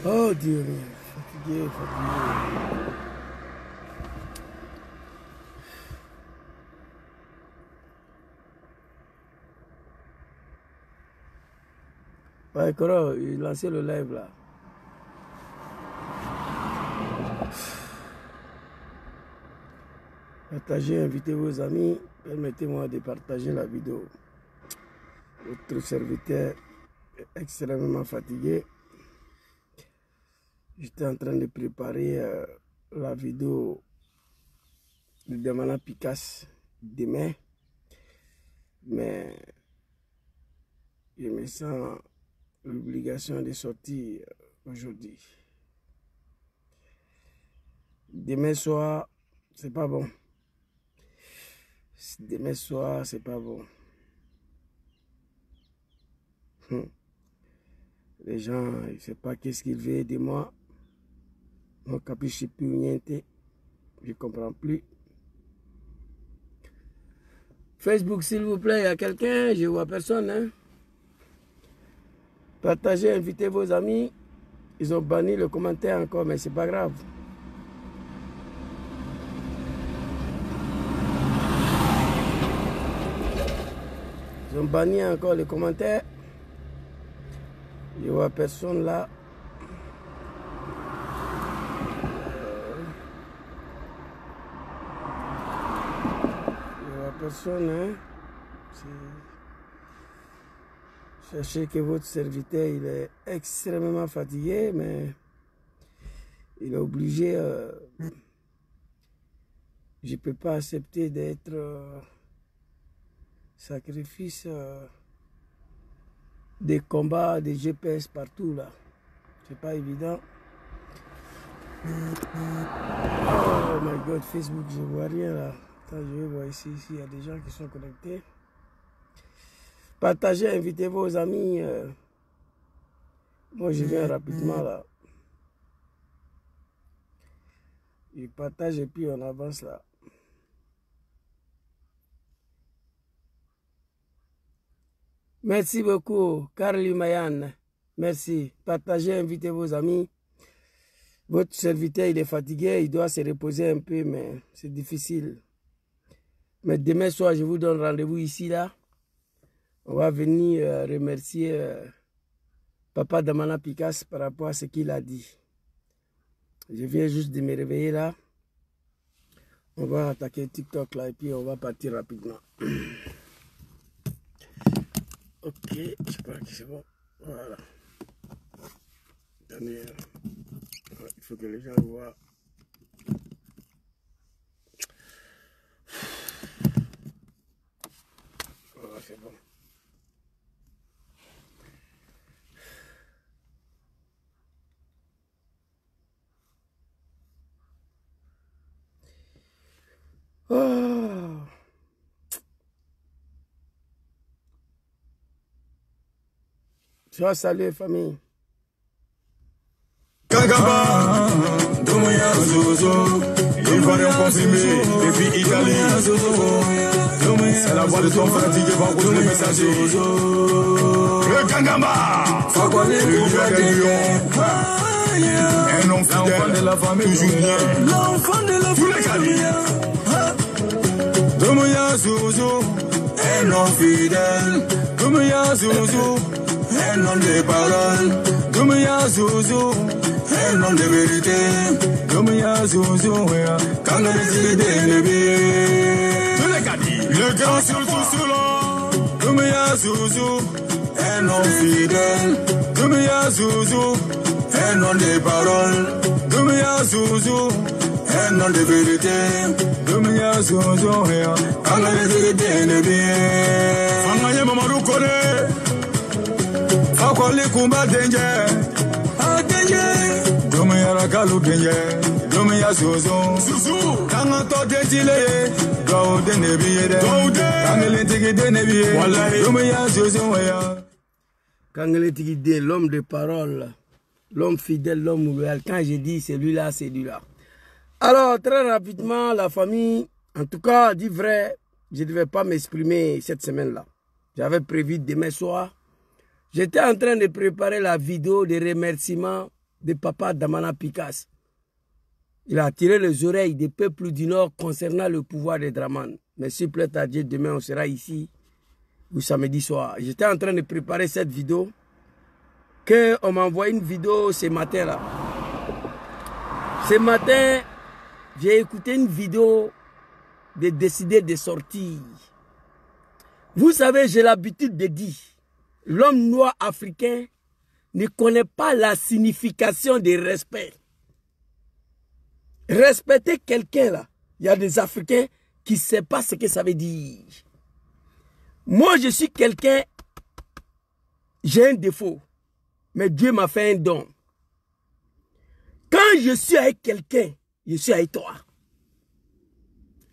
Oh Dieu, fatigué, fatigué. Ouais, Koro, il lançait le live là. Partagez, invitez vos amis. Permettez-moi de partager la vidéo. Votre serviteur est extrêmement fatigué. J'étais en train de préparer la vidéo de Damana Picasse demain. Mais je me sens l'obligation de sortir aujourd'hui. Demain soir, c'est pas bon. Demain soir, c'est pas bon. Les gens, ils ne savent pas qu'est-ce qu'ils veulent de moi. Non capisci plus niente. Je ne comprends plus. Facebook, s'il vous plaît, il y a quelqu'un, je ne vois personne. Hein? Partagez, invitez vos amis. Ils ont banni le commentaire encore, mais c'est pas grave. Ils ont banni encore les commentaires. Je ne vois personne là. Je ne vois personne. Hein? Sachez que votre serviteur, il est extrêmement fatigué, mais il est obligé. Je ne peux pas accepter d'être sacrifice des combats, des GPS partout là. C'est pas évident. Oh my God, Facebook, je vois rien là. Attends, je vais voir ici, il y a des gens qui sont connectés. Partagez, invitez vos amis. Moi, je viens rapidement là. Je partage et puis on avance là. Merci beaucoup, Carly Mayan. Merci. Partagez, invitez vos amis. Votre serviteur, il est fatigué, il doit se reposer un peu, mais c'est difficile. Mais demain soir, je vous donne rendez-vous ici, là. On va venir remercier Papa Damana Picasse par rapport à ce qu'il a dit. Je viens juste de me réveiller là. On va attaquer TikTok là et puis on va partir rapidement. Ok, je crois que c'est bon. Voilà. Attendez, il faut que les gens voient. Voilà, c'est bon. Oh. Tu vas saluer famille. Kagaba, Domoya Zozo, Ivoirien comprimé, depuis Italie. C'est la voix de ton fatigué, va rouler le messager. Le Kagaba, le vieux des lions. Un homme fidèle, de la famille, toujours bien. L'enfant de la famille. Domoya Zozo, un homme fidèle. Domoya Zozo, un homme de parole. Domoya Zozo, un homme de vérité. Domoya Zozo, quand on est de le grand surtout solo. Domoya Zozo, un homme fidèle. Domoya Zozo, un nom de parole. Dumia Zouzou, un nom de vérité. Dumia Zouzou, quand la vérité n'est bien. Fangaye Mamadou Kone, Fakoli Kumba Denje, Denje. Dumia Rakalu Denje, Dumia Zouzou, Zouzou. Kangato Dentile, Gaude Nebiede, Gaude. Kangele Tigide Nebiede, Wallahi. Dumia Zouzou, Kangele Tigide, l'homme de parole. L'homme fidèle, l'homme loyal. Quand je dis celui-là, c'est celui-là. Alors, très rapidement, la famille, en tout cas, dit vrai, je ne devais pas m'exprimer cette semaine-là. J'avais prévu demain soir. J'étais en train de préparer la vidéo de remerciements de papa Damana Picasse. Il a tiré les oreilles des peuples du Nord concernant le pouvoir de Dramane. Mais s'il plaît à Dieu, demain, on sera ici, ou samedi soir. J'étais en train de préparer cette vidéo. On m'a envoyé une vidéo ce matin-là. Ce matin, j'ai écouté une vidéo de décider de sortir. Vous savez, j'ai l'habitude de dire, l'homme noir africain ne connaît pas la signification du respect. Respecter quelqu'un là, il y a des Africains qui ne savent pas ce que ça veut dire. Moi, je suis quelqu'un, j'ai un défaut. Mais Dieu m'a fait un don. Quand je suis avec quelqu'un, je suis avec toi.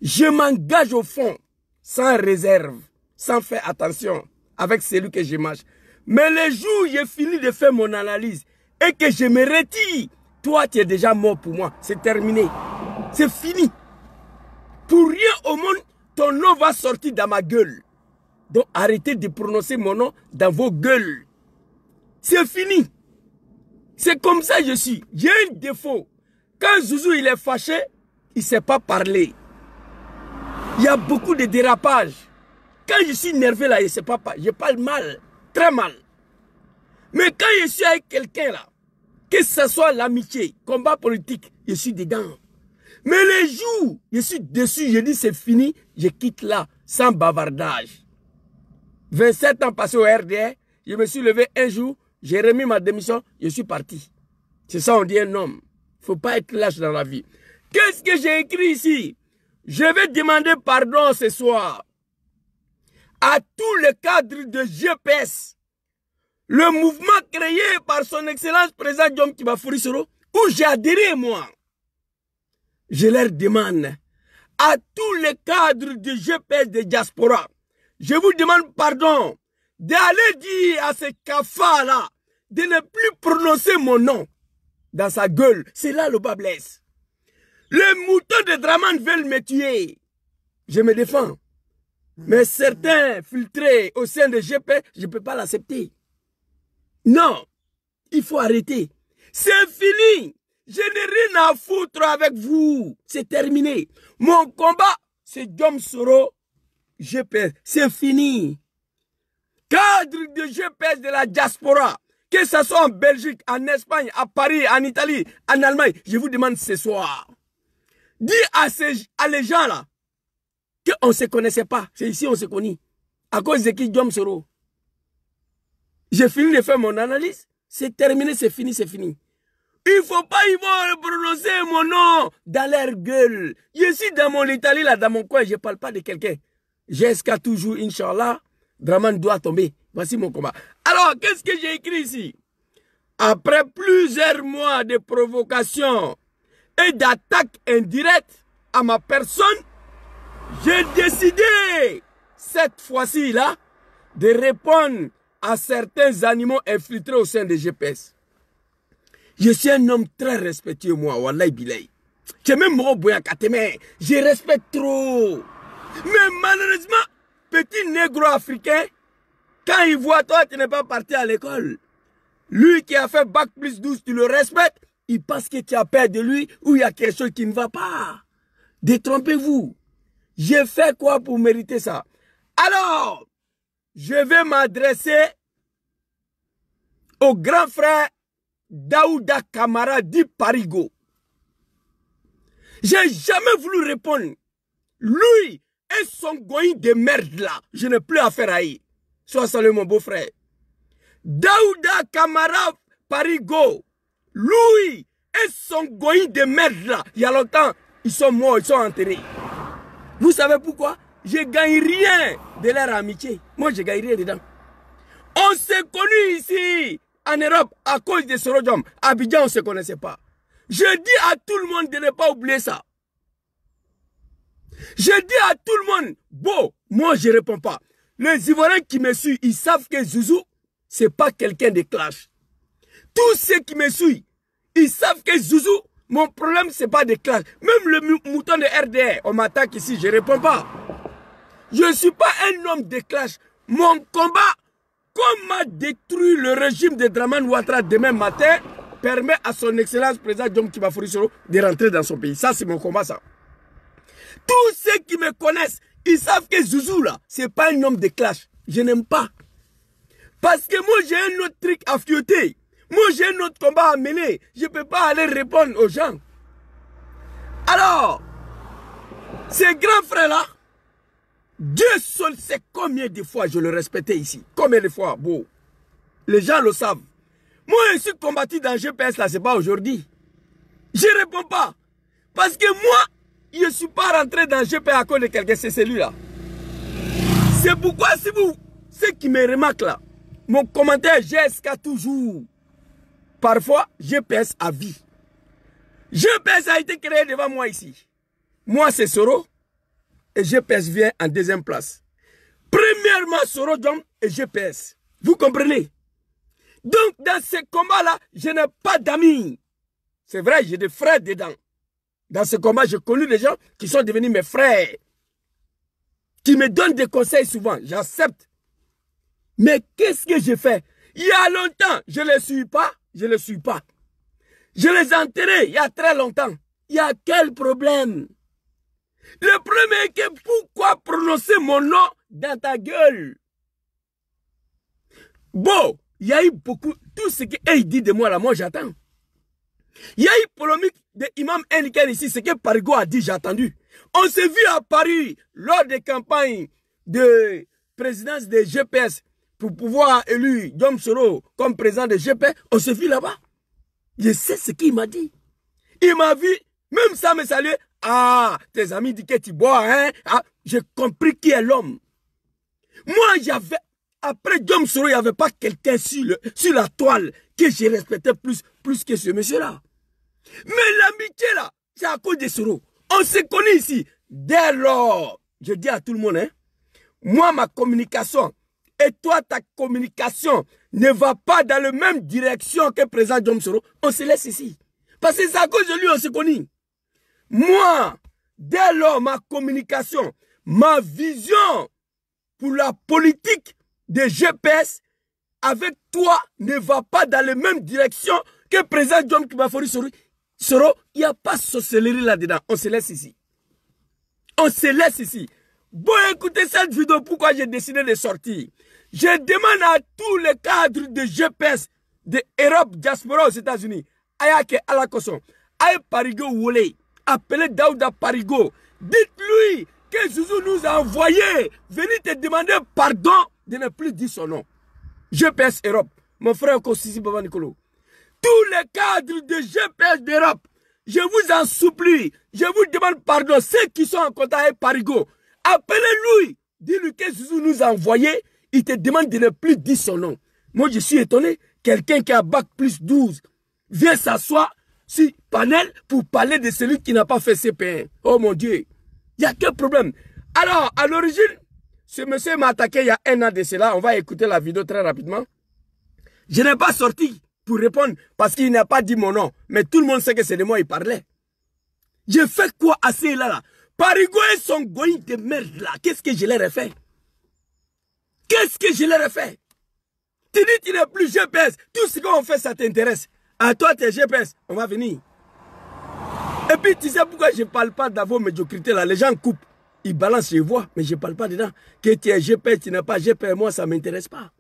Je m'engage au fond, sans réserve, sans faire attention avec celui que je marche. Mais le jour où j'ai fini de faire mon analyse et que je me retire, toi tu es déjà mort pour moi. C'est terminé. C'est fini. Pour rien au monde, ton nom va sortir dans ma gueule. Donc arrêtez de prononcer mon nom dans vos gueules. C'est fini. C'est comme ça que je suis. J'ai un défaut. Quand Zouzou il est fâché, il ne sait pas parler. Il y a beaucoup de dérapages. Quand je suis nerveux là, je ne sais pas parler. Je parle mal. Très mal. Mais quand je suis avec quelqu'un là, que ce soit l'amitié, combat politique, je suis dedans. Mais les jours, je suis dessus, je dis c'est fini, je quitte là, sans bavardage. 27 ans passés au RDR, je me suis levé un jour, j'ai remis ma démission, je suis parti. C'est ça on dit un homme. Il ne faut pas être lâche dans la vie. Qu'est-ce que j'ai écrit ici? Je vais demander pardon ce soir à tous les cadres de GPS. Le mouvement créé par son excellence président Diom Kibafouri Soro, où j'ai adhéré moi. Je leur demande à tous les cadres de GPS de diaspora, je vous demande pardon d'aller dire à ce cafard-là de ne plus prononcer mon nom dans sa gueule. C'est là le bas blesse. Les moutons de Dramane veulent me tuer. Je me défends. Mais certains filtrés au sein de GP, je ne peux pas l'accepter. Non, il faut arrêter. C'est fini. Je n'ai rien à foutre avec vous. C'est terminé. Mon combat, c'est Diom Soro, GPS. C'est fini. Cadre de GPS de la diaspora, que ce soit en Belgique, en Espagne, à Paris, en Italie, en Allemagne, je vous demande ce soir, dis à les gens là, qu'on ne se connaissait pas. C'est ici on se connaît. À cause de qui Diom Soro. J'ai fini de faire mon analyse. C'est terminé, c'est fini, c'est fini. Il ne faut pas, ils vont prononcer mon nom dans leur gueule. Je suis dans mon Italie, là, dans mon coin, je ne parle pas de quelqu'un. Jusqu'à toujours, Inch'Allah, Dramane doit tomber. Voici mon combat. Alors, qu'est-ce que j'ai écrit ici? Après plusieurs mois de provocation et d'attaques indirectes à ma personne, j'ai décidé, cette fois-ci là, de répondre à certains animaux infiltrés au sein des GPS. Je suis un homme très respectueux, moi, wallahi bilay. Je même je respecte trop. Mais malheureusement, petit négro africain, quand il voit toi, tu n'es pas parti à l'école. Lui qui a fait bac plus 12, tu le respectes, il pense que tu as peur de lui ou il y a quelque chose qui ne va pas. Détrompez-vous. J'ai fait quoi pour mériter ça? Alors, je vais m'adresser au grand frère Daouda Kamara dit Parigo. J'ai jamais voulu répondre. Lui et son goïn de merde là, je n'ai plus affaire à y. Sois salué mon beau-frère. Daouda Kamara Parigo, Lui et son goï de merde là, il y a longtemps, ils sont morts, ils sont enterrés. Vous savez pourquoi? Je ne gagne rien de leur amitié. Moi, je ne gagne rien dedans. On s'est connus ici, en Europe, à cause de Sorodium. À Abidjan, on ne se connaissait pas. Je dis à tout le monde de ne pas oublier ça. Je dis à tout le monde, bon, moi, je ne réponds pas. Les Ivoiriens qui me suivent, ils savent que Zouzou, ce n'est pas quelqu'un de clash. Tous ceux qui me suivent, ils savent que Zouzou, mon problème, ce n'est pas de clash. Même le mouton de RDR, on m'attaque ici, je ne réponds pas. Je ne suis pas un homme de clash. Mon combat, comme m'a détruit le régime de Dramane Ouattara demain matin, permet à son excellence président Diom Kibafori Soro de rentrer dans son pays. Ça, c'est mon combat, ça. Tous ceux qui me connaissent, ils savent que Zouzou, là, ce n'est pas un homme de clash. Je n'aime pas. Parce que moi, j'ai un autre truc à fioter. Moi, j'ai un autre combat à mener. Je ne peux pas aller répondre aux gens. Alors, ces grands frères-là, Dieu seul sait combien de fois je le respectais ici. Combien de fois, bon. Les gens le savent. Moi, je suis combattu dans GPS, là, ce n'est pas aujourd'hui. Je ne réponds pas. Parce que moi, je ne suis pas rentré dans GPS à cause de quelqu'un, c'est celui-là. C'est pourquoi, si vous, ceux qui me remarquent là, mon commentaire GSK toujours. Parfois, GPS à vie. GPS a été créé devant moi ici. Moi, c'est Soro. Et GPS vient en deuxième place. Premièrement, Soro Diom et GPS. Vous comprenez? Donc, dans ce combat-là, je n'ai pas d'amis. C'est vrai, j'ai des frères dedans. Dans ce combat, j'ai connu des gens qui sont devenus mes frères. Qui me donnent des conseils souvent. J'accepte. Mais qu'est-ce que j'ai fait? Il y a longtemps, je ne les suis pas. Je ne les suis pas. Je les ai enterrés il y a très longtemps. Il y a quel problème? Le problème est que pourquoi prononcer mon nom dans ta gueule? Bon, il y a eu beaucoup, tout ce qu'il dit de moi là, moi j'attends. Il y a eu polémique de Imam Henriken ici, ce que Parigo a dit, j'ai attendu. On s'est vu à Paris lors des campagnes de présidence de GPS pour pouvoir élu Diom Soro comme président de GPS. On s'est vu là-bas. Je sais ce qu'il m'a dit. Il m'a vu, même ça me saluait. Ah, tes amis disent que tu bois, hein? Ah, j'ai compris qui est l'homme. Moi, j'avais, après Diom Soro, il n'y avait pas quelqu'un sur la toile que je respectais plus que ce monsieur-là. Mais l'amitié, là, c'est à cause de Soro. On se connaît ici. Dès lors, je dis à tout le monde, hein, moi, ma communication, et toi, ta communication ne va pas dans la même direction que le président Diom Soro. On se laisse ici. Parce que c'est à cause de lui, on se connaît. Moi, dès lors, ma communication, ma vision pour la politique de GPS avec toi ne va pas dans la même direction que le président Diom Kibafori Soro. Il n'y a pas de sorcellerie là-dedans. On se laisse ici. On se laisse ici. Bon, écoutez cette vidéo, pourquoi j'ai décidé de sortir. Je demande à tous les cadres de GPS de Europe, diaspora aux États-Unis, Ayake Alakoson, Aye Parigo Wole, appelez Daouda Parigo. Dites-lui que Zouzou nous a envoyé venir te demander pardon de ne plus dire son nom. GPS Europe, mon frère Kosisi Baba Nicolo. Tous les cadres de GPS d'Europe, je vous en supplie, je vous demande pardon. Ceux qui sont en contact avec Parigo, appelez-lui, dis-lui que Zouzou nous a envoyé, il te demande de ne plus dire son nom. Moi, je suis étonné, quelqu'un qui a bac plus 12 vient s'asseoir sur panel pour parler de celui qui n'a pas fait CP1. Oh mon Dieu, il y a quel problème? Alors, à l'origine, ce monsieur m'a attaqué il y a 1 an de cela. On va écouter la vidéo très rapidement. Je n'ai pas sorti pour répondre parce qu'il n'a pas dit mon nom. Mais tout le monde sait que c'est de moi il parlait. J'ai fait quoi à ceux-là là? Parigo et son goï de merde là. Qu'est-ce que je leur ai fait? Qu'est-ce que je leur ai fait? Tu dis tu n'es plus GPS. Tout ce qu'on fait, ça t'intéresse. À toi, tu es GPS. On va venir. Et puis, tu sais pourquoi je ne parle pas de vos médiocrités là? Les gens coupent. Ils balancent les voix. Mais je ne parle pas dedans. Que tu es GPS, tu n'es pas GPS. Moi, ça ne m'intéresse pas.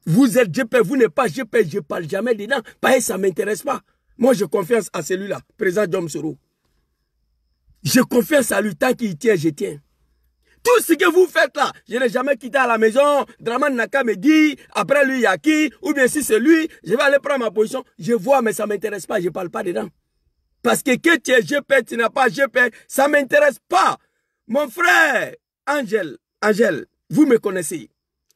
Vous êtes GPS, vous n'êtes pas GPS. Je ne parle jamais dedans. Pareil, ça ne m'intéresse pas. Moi, j'ai confiance à celui-là. Président Diom Soro. J'ai confiance à lui. Tant qu'il tient, je tiens. Tout ce que vous faites là, je n'ai jamais quitté à la maison, Draman Naka me dit, après lui il y a qui, ou bien si c'est lui, je vais aller prendre ma position, je vois mais ça ne m'intéresse pas, je ne parle pas dedans. Parce que tu es GP, tu n'as pas GP, ça ne m'intéresse pas. Mon frère, Angel, vous me connaissez.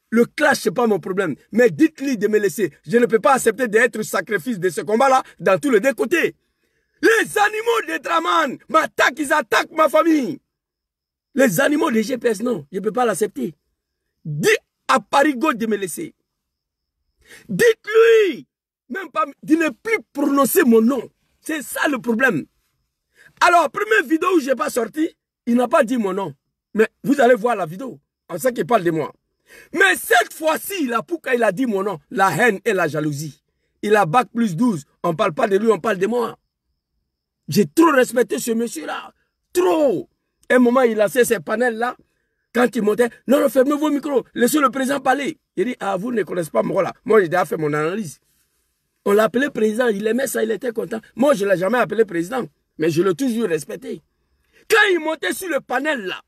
Le clash, ce n'est pas mon problème. Mais dites-lui de me laisser. Je ne peux pas accepter d'être sacrifice de ce combat-là dans tous les deux côtés. Les animaux de Draman m'attaquent, ils attaquent ma famille. Les animaux de GPS, non, je ne peux pas l'accepter. Dis à Parigo de me laisser. Dites-lui, même pas, de ne plus prononcer mon nom. C'est ça le problème. Alors, première vidéo où je n'ai pas sorti, il n'a pas dit mon nom. Mais vous allez voir la vidéo. On sait qu'il parle de moi. Mais cette fois-ci, il a dit mon nom. La haine et la jalousie. Il a bac plus 12. On ne parle pas de lui, on parle de moi. J'ai trop respecté ce monsieur-là. Trop. À un moment, il a fait ces panels-là. Quand il montait, non, fermez vos micros. Laissez le président parler. Il dit, ah, vous ne connaissez pas moi là. Moi, j'ai déjà fait mon analyse. On l'appelait président. Il aimait ça, il était content. Moi, je ne l'ai jamais appelé président. Mais je l'ai toujours respecté. Quand il montait sur le panel là,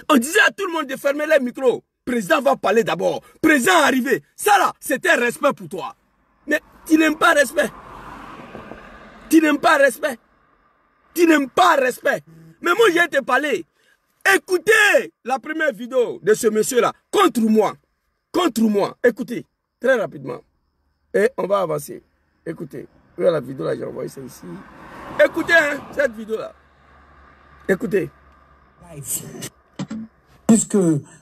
on disait à tout le monde de fermer les micros. Président va parler d'abord. Président arrivé. Ça là, c'était respect pour toi. Mais tu n'aimes pas respect. Tu n'aimes pas respect. Tu n'aimes pas respect. Mais moi, j'ai te parlé. Écoutez la première vidéo de ce monsieur-là. Contre moi. Contre moi. Écoutez. Très rapidement. Et on va avancer. Écoutez. Voilà la vidéo là, j'ai envoyé ça ici. Écoutez hein, cette vidéo-là. Écoutez. Puisque,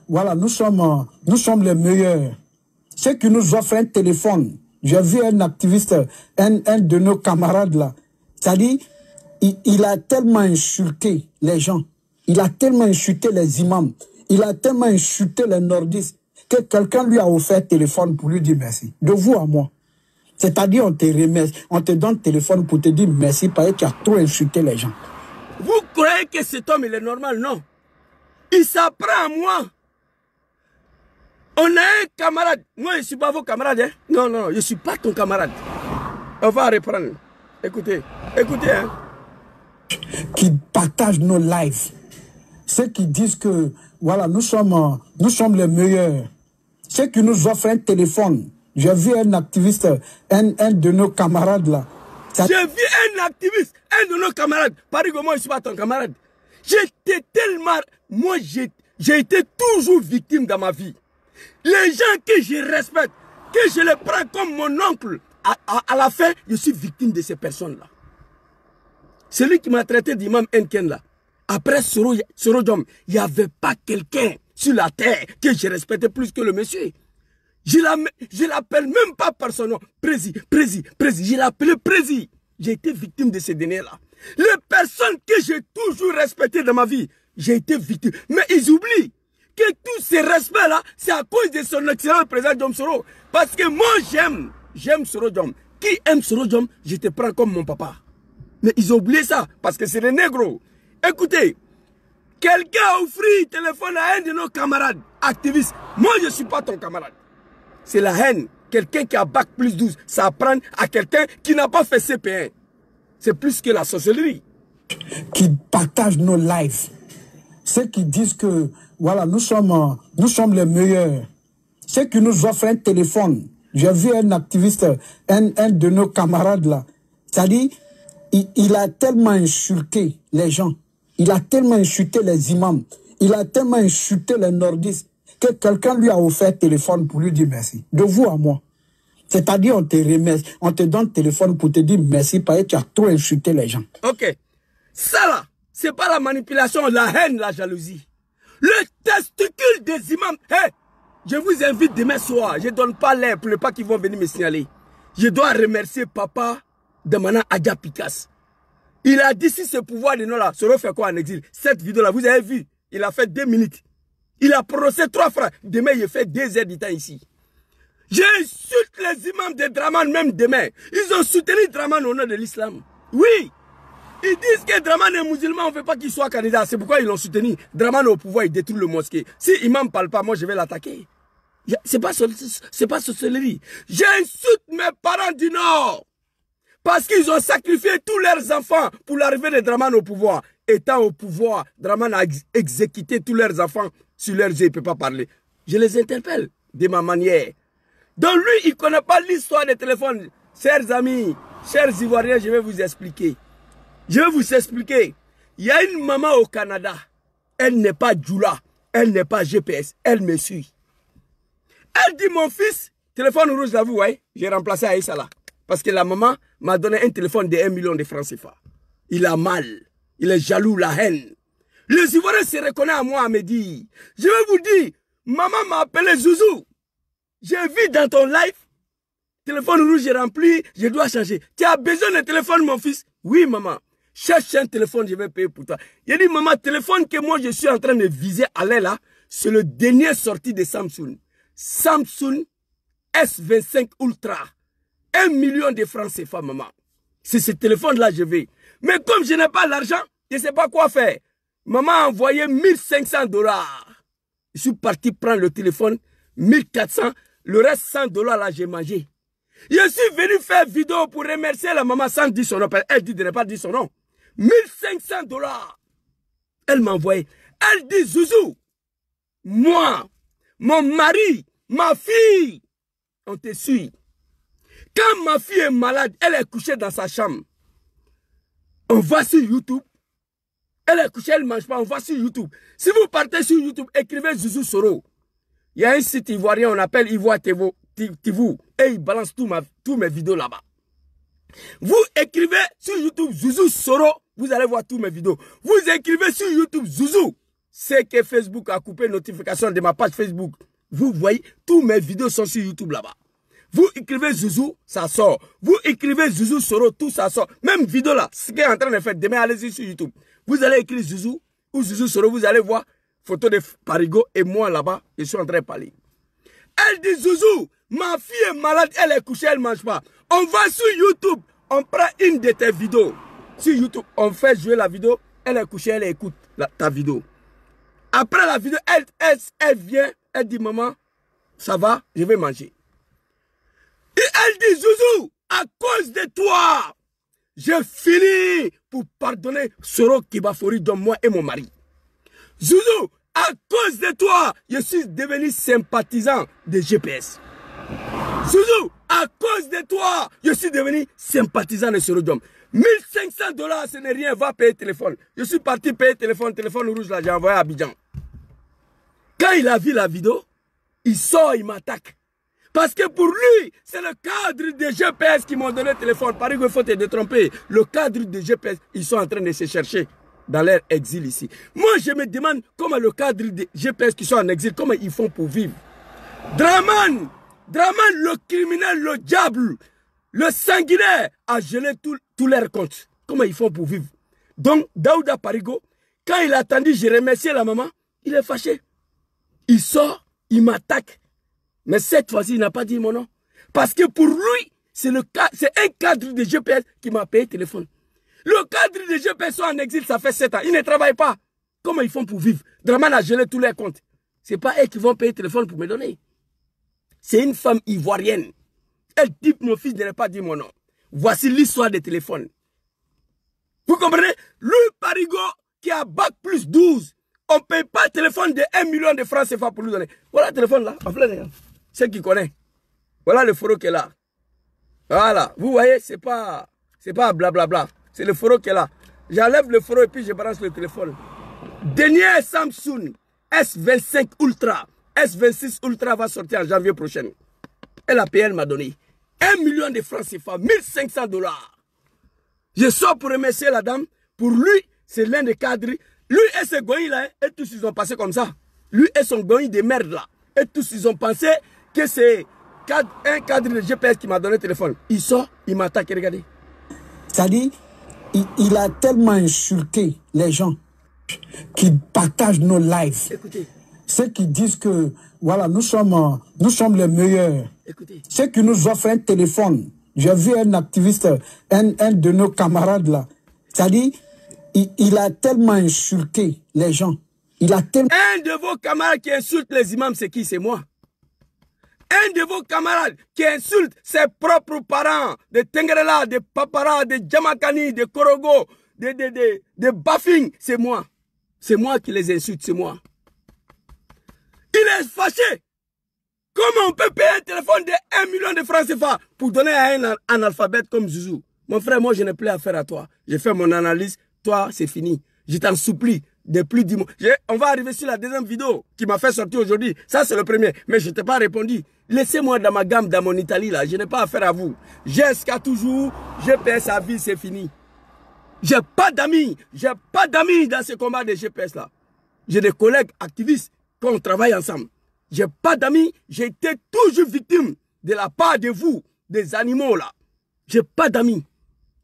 voilà, nous sommes les meilleurs. Ceux qui nous offrent un téléphone. J'ai vu un activiste, un de nos camarades là. C'est-à-dire, il a tellement insulté les gens. Il a tellement insulté les imams. Il a tellement insulté les nordistes que quelqu'un lui a offert un téléphone pour lui dire merci. De vous à moi. C'est-à-dire, on te remercie, on te donne le téléphone pour te dire merci parce que tu as trop insulté les gens. Vous croyez que cet homme, il est normal? Non. Il s'apprend à moi. On a un camarade. Moi, je ne suis pas vos camarades. Hein? Non, non, je ne suis pas ton camarade. On va reprendre. Écoutez. Écoutez. Hein? Qui partagent nos lives. Ceux qui disent que, voilà, nous sommes les meilleurs. Ceux qui nous offrent un téléphone. J'ai vu un activiste, un de nos camarades là. J'ai vu un activiste, un de nos camarades. Paris, moi, je ne suis pas ton camarade. J'étais tellement... Moi, j'ai été toujours victime dans ma vie. Les gens que je respecte, que je les prends comme mon oncle, à la fin, je suis victime de ces personnes-là. Celui qui m'a traité d'imam Enken là, après Sorodjom, il n'y avait pas quelqu'un sur la terre que je respectais plus que le monsieur. Je l'appelle même pas par son nom. Prési. Je l'appelais Prési. J'ai été victime de ces derniers-là. Les personnes que j'ai toujours respectées dans ma vie, j'ai été victime. Mais ils oublient que tous ces respects-là, c'est à cause de son excellent président Djom Soro. Parce que moi, j'aime Sorodjom. Qui aime Sorodjom, je te prends comme mon papa. Mais ils ont oublié ça, parce que c'est les négros. Écoutez, quelqu'un a offert le téléphone à un de nos camarades activistes. Moi, je ne suis pas ton camarade. C'est la haine. Quelqu'un qui a bac plus 12, ça apprend à quelqu'un qui n'a pas fait CP1. C'est plus que la sorcellerie. Qui partagent nos lives. Ceux qui disent que, voilà, nous sommes les meilleurs. Ceux qui nous offrent un téléphone. J'ai vu un activiste, un de nos camarades là. C'est-à-dire, il a tellement insulté les gens. Il a tellement insulté les imams. Il a tellement insulté les nordistes que quelqu'un lui a offert un téléphone pour lui dire merci. De vous à moi. C'est-à-dire, on te remercie, on te donne le téléphone pour te dire merci parce que tu as trop insulté les gens. Ok. Ça là, c'est pas la manipulation, la haine, la jalousie. Le testicule des imams. Hey, je vous invite demain soir. Je ne donne pas l'air pour ne pas qu'ils vont venir me signaler. Je dois remercier papa de Mana Adja Pikas. Il a dit si ce pouvoir de nous là, se refait quoi en exil. Cette vidéo là, vous avez vu, il a fait 2 minutes. Il a prononcé 3 fois. Demain, il fait 2 heures du temps ici. J'insulte les imams de Draman même demain. Ils ont soutenu Draman au nom de l'islam. Oui. Ils disent que Draman est musulman, on ne veut pas qu'il soit candidat. C'est pourquoi ils l'ont soutenu. Draman au pouvoir, il détruit le mosquée. Si imam ne parle pas, moi je vais l'attaquer. C'est pas sorcellerie. J'insulte mes parents du Nord. Parce qu'ils ont sacrifié tous leurs enfants pour l'arrivée de Draman au pouvoir. étant au pouvoir, Dramane a exécuté tous leurs enfants sur leurs yeux, il ne peut pas parler. Je les interpelle de ma manière. Donc lui, il ne connaît pas l'histoire des téléphones. Chers amis, chers Ivoiriens, je vais vous expliquer. Je vais vous expliquer. Il y a une maman au Canada. Elle n'est pas Djoula. Elle n'est pas GPS. Elle me suit. Elle dit, mon fils, téléphone rouge là, vous voyez, j'ai remplacé Aïssa là. Parce que la maman m'a donné un téléphone de 1 million de francs CFA. Il a mal. Il est jaloux, la haine. Les Ivoiriens se reconnaissent à moi, me dit. Je vais vous dire, maman m'a appelé Zouzou. J'ai vu dans ton live, téléphone rouge est rempli, je dois changer. Tu as besoin d'un téléphone, mon fils? Oui, maman. Cherche un téléphone, je vais payer pour toi. Il dit, maman, téléphone que moi je suis en train de viser à l'aile là, c'est le dernier sorti de Samsung. Samsung S25 Ultra. 1 million de francs CFA, maman. C'est ce téléphone-là je vais. Mais comme je n'ai pas l'argent, je ne sais pas quoi faire. Maman a envoyé 1500 $. Je suis parti prendre le téléphone, 1400. Le reste 100 $ là, j'ai mangé. Je suis venu faire vidéo pour remercier la maman sans dire son nom. Elle dit de ne pas dire son nom. 1500 $. Elle m'a envoyé. Elle dit, Zouzou, moi, mon mari, ma fille, on te suit. Quand ma fille est malade, elle est couchée dans sa chambre. On va sur YouTube. Elle est couchée, elle ne mange pas, on va sur YouTube. Si vous partez sur YouTube, écrivez Zouzou Soro. Il y a un site ivoirien, on appelle Ivoire TV, et il balance tous mes vidéos là-bas. Vous écrivez sur YouTube Zouzou Soro, vous allez voir tous mes vidéos. Vous écrivez sur YouTube Zouzou, c'est que Facebook a coupé notification de ma page Facebook. Vous voyez, tous mes vidéos sont sur YouTube là-bas. Vous écrivez Zouzou, ça sort. Vous écrivez Zouzou Soro, tout ça sort. Même vidéo là, ce qu'elle est en train de faire, demain allez-y sur YouTube. Vous allez écrire Zouzou ou Zouzou Soro, vous allez voir photo de Parigo et moi là-bas, je suis en train de parler. Elle dit, Zouzou, ma fille est malade, elle est couchée, elle ne mange pas. On va sur YouTube, on prend une de tes vidéos. Sur YouTube, on fait jouer la vidéo, elle est couchée, elle écoute ta vidéo. Après la vidéo, elle vient, elle dit, maman, ça va, je vais manger. Et elle dit, Zouzou, à cause de toi, j'ai fini pour pardonner Soro Kibafori, dont moi et mon mari. Zouzou, à cause de toi, je suis devenu sympathisant de GPS. Zouzou, à cause de toi, je suis devenu sympathisant de Sorodom. 1500 $, ce n'est rien, va payer téléphone. Je suis parti payer téléphone rouge là, j'ai envoyé à Abidjan. Quand il a vu la vidéo, il sort, il m'attaque. Parce que pour lui, c'est le cadre de GPS qui m'ont donné le téléphone. Paris, il faut te détromper. Le cadre de GPS, ils sont en train de se chercher dans leur exil ici. Moi, je me demande comment le cadre de GPS qui sont en exil, comment ils font pour vivre. Dramane, le criminel, le diable, le sanguinaire, a gelé tous leurs comptes. Comment ils font pour vivre? Donc, Daouda Parigo, quand il a attendu, j'ai remercié la maman, il est fâché. Il sort, il m'attaque. Mais cette fois-ci, il n'a pas dit mon nom. Parce que pour lui, c'est un cadre de GPS qui m'a payé le téléphone. Le cadre de GPS sont en exil, ça fait 7 ans. Ils ne travaillent pas. Comment ils font pour vivre? Dramane a gelé tous leurs comptes. Ce n'est pas eux qui vont payer le téléphone pour me donner. C'est une femme ivoirienne. Elle dit, mon fils ne n'a pas dit mon nom. Voici l'histoire des téléphones. Vous comprenez? Lui, Parigo, qui a bac plus 12, on ne paye pas le téléphone de 1 million de francs CFA pour lui donner. Voilà le téléphone là, en plein air. Ceux qui connaissent. Voilà le foro qui est là. Voilà. Vous voyez, c'est pas blablabla. C'est le foro qui est là. J'enlève le foro et puis je balance le téléphone. Dernier Samsung S25 Ultra. S26 Ultra va sortir en janvier prochain. Et la PL m'a donné 1 million de francs CFA, 1500 $. Je sors pour remercier la dame. Pour lui, c'est l'un des cadres. Lui et ses goïs là, et tous ils ont passé comme ça. Lui et son goï de merde là. Et tous ils ont pensé que c'est un cadre de GPS qui m'a donné le téléphone. Il sort, il m'attaque, regardez. C'est-à-dire, il a tellement insulté les gens qui partagent nos lives. Écoutez. Ceux qui disent que, voilà, nous sommes les meilleurs. Écoutez. Ceux qui nous offrent un téléphone. J'ai vu un activiste, un de nos camarades là. C'est-à-dire, il a tellement insulté les gens. Un de vos camarades qui insulte les imams, c'est qui? C'est moi. Un de vos camarades qui insulte ses propres parents, de Tengrela, de Papara, de Djamakani, de Korogo, de baffing, c'est moi. C'est moi qui les insulte, c'est moi. Il est fâché. Comment on peut payer un téléphone de 1 million de francs CFA pour donner à un analphabète comme Zouzou? Mon frère, moi, je n'ai plus affaire à toi. J'ai fait mon analyse. Toi, c'est fini. Je t'en supplie. De plus du mois. On va arriver sur la deuxième vidéo qui m'a fait sortir aujourd'hui. Ça, c'est le premier. Mais je ne t'ai pas répondu. Laissez-moi dans ma gamme, dans mon Italie, là. Je n'ai pas affaire à vous. J'ai jusqu'à toujours. J'ai payé sa vie, c'est fini. J'ai pas d'amis. J'ai pas d'amis dans ce combat de GPS, là. J'ai des collègues activistes qu'on travaille ensemble. J'ai pas d'amis. J'ai été toujours victime de la part de vous, des animaux, là. J'ai pas d'amis.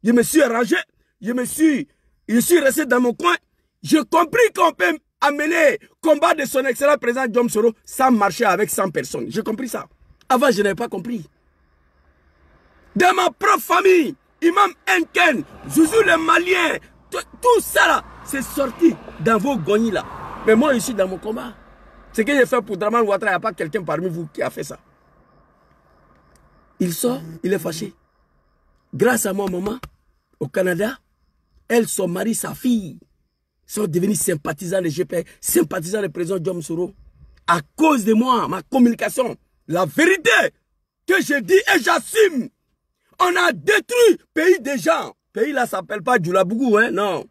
Je me suis arrangé. Je suis resté dans mon coin. J'ai compris qu'on peut amener combat de son excellent président Djom Soro sans marcher avec 100 personnes. J'ai compris ça. Avant, je n'avais pas compris. Dans ma propre famille, Imam Enken, Zouzou le Malien, tout ça là, c'est sorti dans vos gognis là. Mais moi, je suis dans mon combat. Ce que j'ai fait pour Draman Ouattara, il n'y a pas quelqu'un parmi vous qui a fait ça. Il sort, il est fâché. Grâce à moi, maman, au Canada, elle, son mari, sa fille, sont devenus sympathisants de GPS, sympathisants du président Djom Soro. À cause de moi, ma communication, la vérité que je dis et j'assume. On a détruit le pays des gens. Pays là, ça s'appelle pas Djoulabougou, hein, non.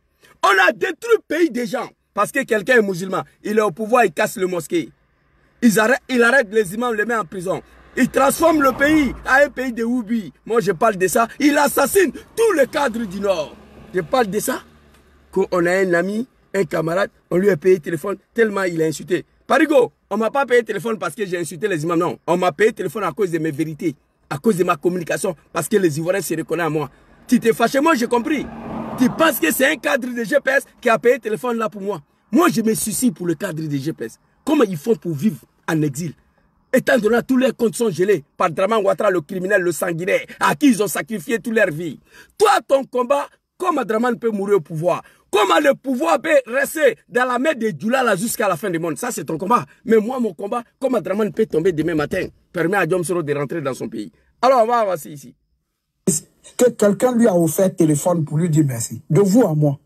On a détruit le pays des gens. Parce que quelqu'un est musulman. Il est au pouvoir, il casse le mosquée. Il arrête les imams, les met en prison. Il transforme le pays à un pays de Oubi. Moi, je parle de ça. Il assassine tous les cadres du Nord. Je parle de ça. Qu'on a un ami, un camarade, on lui a payé le téléphone tellement il a insulté. Parigo, on ne m'a pas payé le téléphone parce que j'ai insulté les imams, non. On m'a payé le téléphone à cause de mes vérités, à cause de ma communication, parce que les Ivoiriens se reconnaissent à moi. Tu t'es fâché, moi j'ai compris. Tu penses que c'est un cadre de GPS qui a payé le téléphone là pour moi. Moi je me soucie pour le cadre de GPS. Comment ils font pour vivre en exil? Étant donné tous leurs comptes sont gelés par Draman Ouattara, le criminel, le sanguinaire, à qui ils ont sacrifié toute leur vie. Toi, ton combat, comment Draman peut mourir au pouvoir? Comment le pouvoir peut rester dans la main de Djoulala jusqu'à la fin du monde? Ça, c'est ton combat. Mais moi, mon combat, comment Draman peut tomber demain matin, permet à Djom Soro de rentrer dans son pays. Alors, on va avancer ici. Que quelqu'un lui a offert téléphone pour lui dire merci. De vous à moi.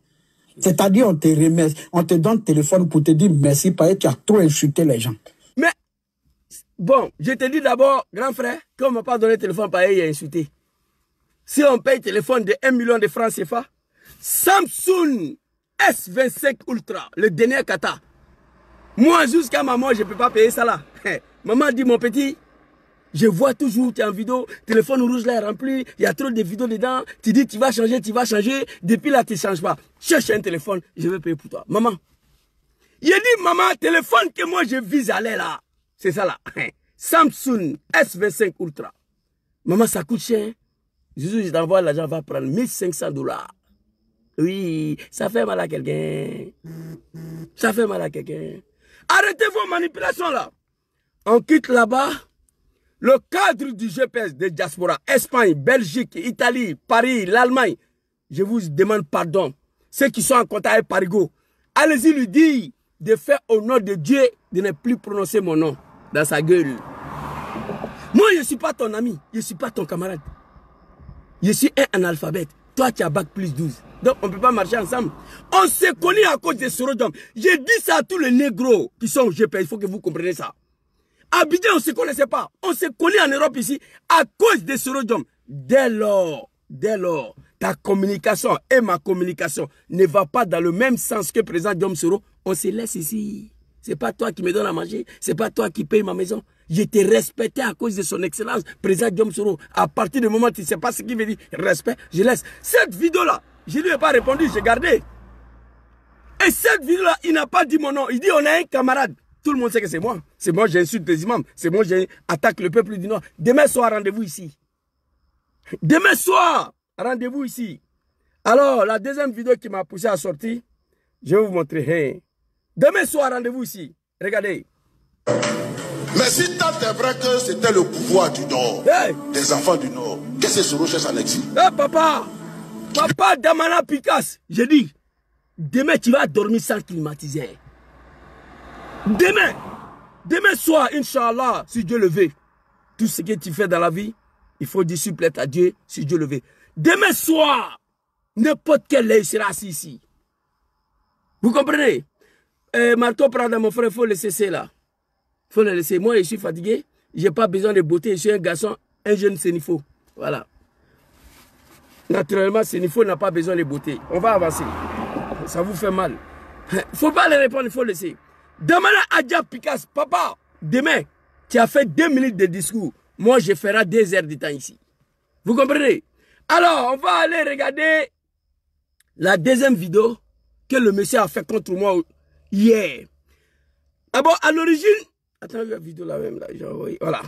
C'est-à-dire, on te remercie, on te donne téléphone pour te dire merci parce que tu as trop insulté les gens. Mais, bon, je te dis d'abord, grand frère, qu'on ne m'a pas donné téléphone parce qu'il a insulté. Si on paye téléphone de 1 million de francs CFA, Samsung S25 Ultra, le dernier kata. Moi, jusqu'à maman, je ne peux pas payer ça là. Maman dit, mon petit, je vois toujours, tu es en vidéo, téléphone rouge là est rempli, il y a trop de vidéos dedans, tu dis, tu vas changer, depuis là, tu ne changes pas. Cherche un téléphone, je vais payer pour toi. Maman, il a dit, maman, téléphone que moi je vise à aller là. C'est ça là. Samsung S25 Ultra. Maman, ça coûte cher. Je t'envoie l'argent, va prendre $1500. Oui, ça fait mal à quelqu'un. Ça fait mal à quelqu'un. Arrêtez vos manipulations là. On quitte là-bas. Le cadre du GPS de diaspora, Espagne, Belgique, Italie, Paris, l'Allemagne. Je vous demande pardon. Ceux qui sont en contact avec Parigo, allez-y lui dire de faire au nom de Dieu de ne plus prononcer mon nom dans sa gueule. Moi, je ne suis pas ton ami. Je ne suis pas ton camarade. Je suis un analphabète. Toi, tu as bac plus 12. Donc, on ne peut pas marcher ensemble. On s'est connus à cause de Soro Djom. J'ai dit ça à tous les négros qui sont au GPS. Il faut que vous compreniez ça. À Abidjan, on ne se connaissait pas. On s'est connus en Europe ici à cause de Soro Djom. Dès lors, ta communication et ma communication ne va pas dans le même sens que le président Djom Soro. On se laisse ici. Ce n'est pas toi qui me donne à manger. Ce n'est pas toi qui paye ma maison. Je t'ai respecté à cause de son excellence, président Djom Soro. À partir du moment où tu ne sais pas ce qu'il veut dire, respect, je laisse. Cette vidéo-là, je ne lui ai pas répondu, j'ai gardé. Et cette vidéo-là, il n'a pas dit mon nom. Il dit, on a un camarade. Tout le monde sait que c'est moi. C'est moi, j'insulte les imams. C'est moi, j'attaque le peuple du Nord. Demain soir, rendez-vous ici. Demain soir, rendez-vous ici. Alors, la deuxième vidéo qui m'a poussé à sortir, je vais vous montrer. Hey. Demain soir, rendez-vous ici. Regardez. Mais si tant est vrai que c'était le pouvoir du Nord, hey, des enfants du Nord, qu'est-ce que Soro cherche en exil? Hey, papa Damana Picasse, j'ai dit, demain tu vas dormir sans climatiser. Demain soir, Inch'Allah, si Dieu le veut, tout ce que tu fais dans la vie, il faut dire supplète à Dieu, si Dieu le veut. Demain soir, N'importe quel lait sera assis ici. Vous comprenez? Marteau Prada, mon frère, il faut le cesser là. Il faut le laisser. Moi, je suis fatigué. Je n'ai pas besoin de beauté. Je suis un garçon, un jeune Sénifo. Voilà. Naturellement, Sénifo n'a pas besoin de beauté. On va avancer. Ça vous fait mal. Il ne faut pas les répondre, il faut laisser. Demandez à Adja Picasso, papa, demain, tu as fait 2 minutes de discours. Moi, je ferai 2 heures de temps ici. Vous comprenez? Alors, on va aller regarder la deuxième vidéo que le monsieur a fait contre moi hier. Ah bon, à l'origine, attends, la vidéo là même, là, j'ai envoyé, voilà.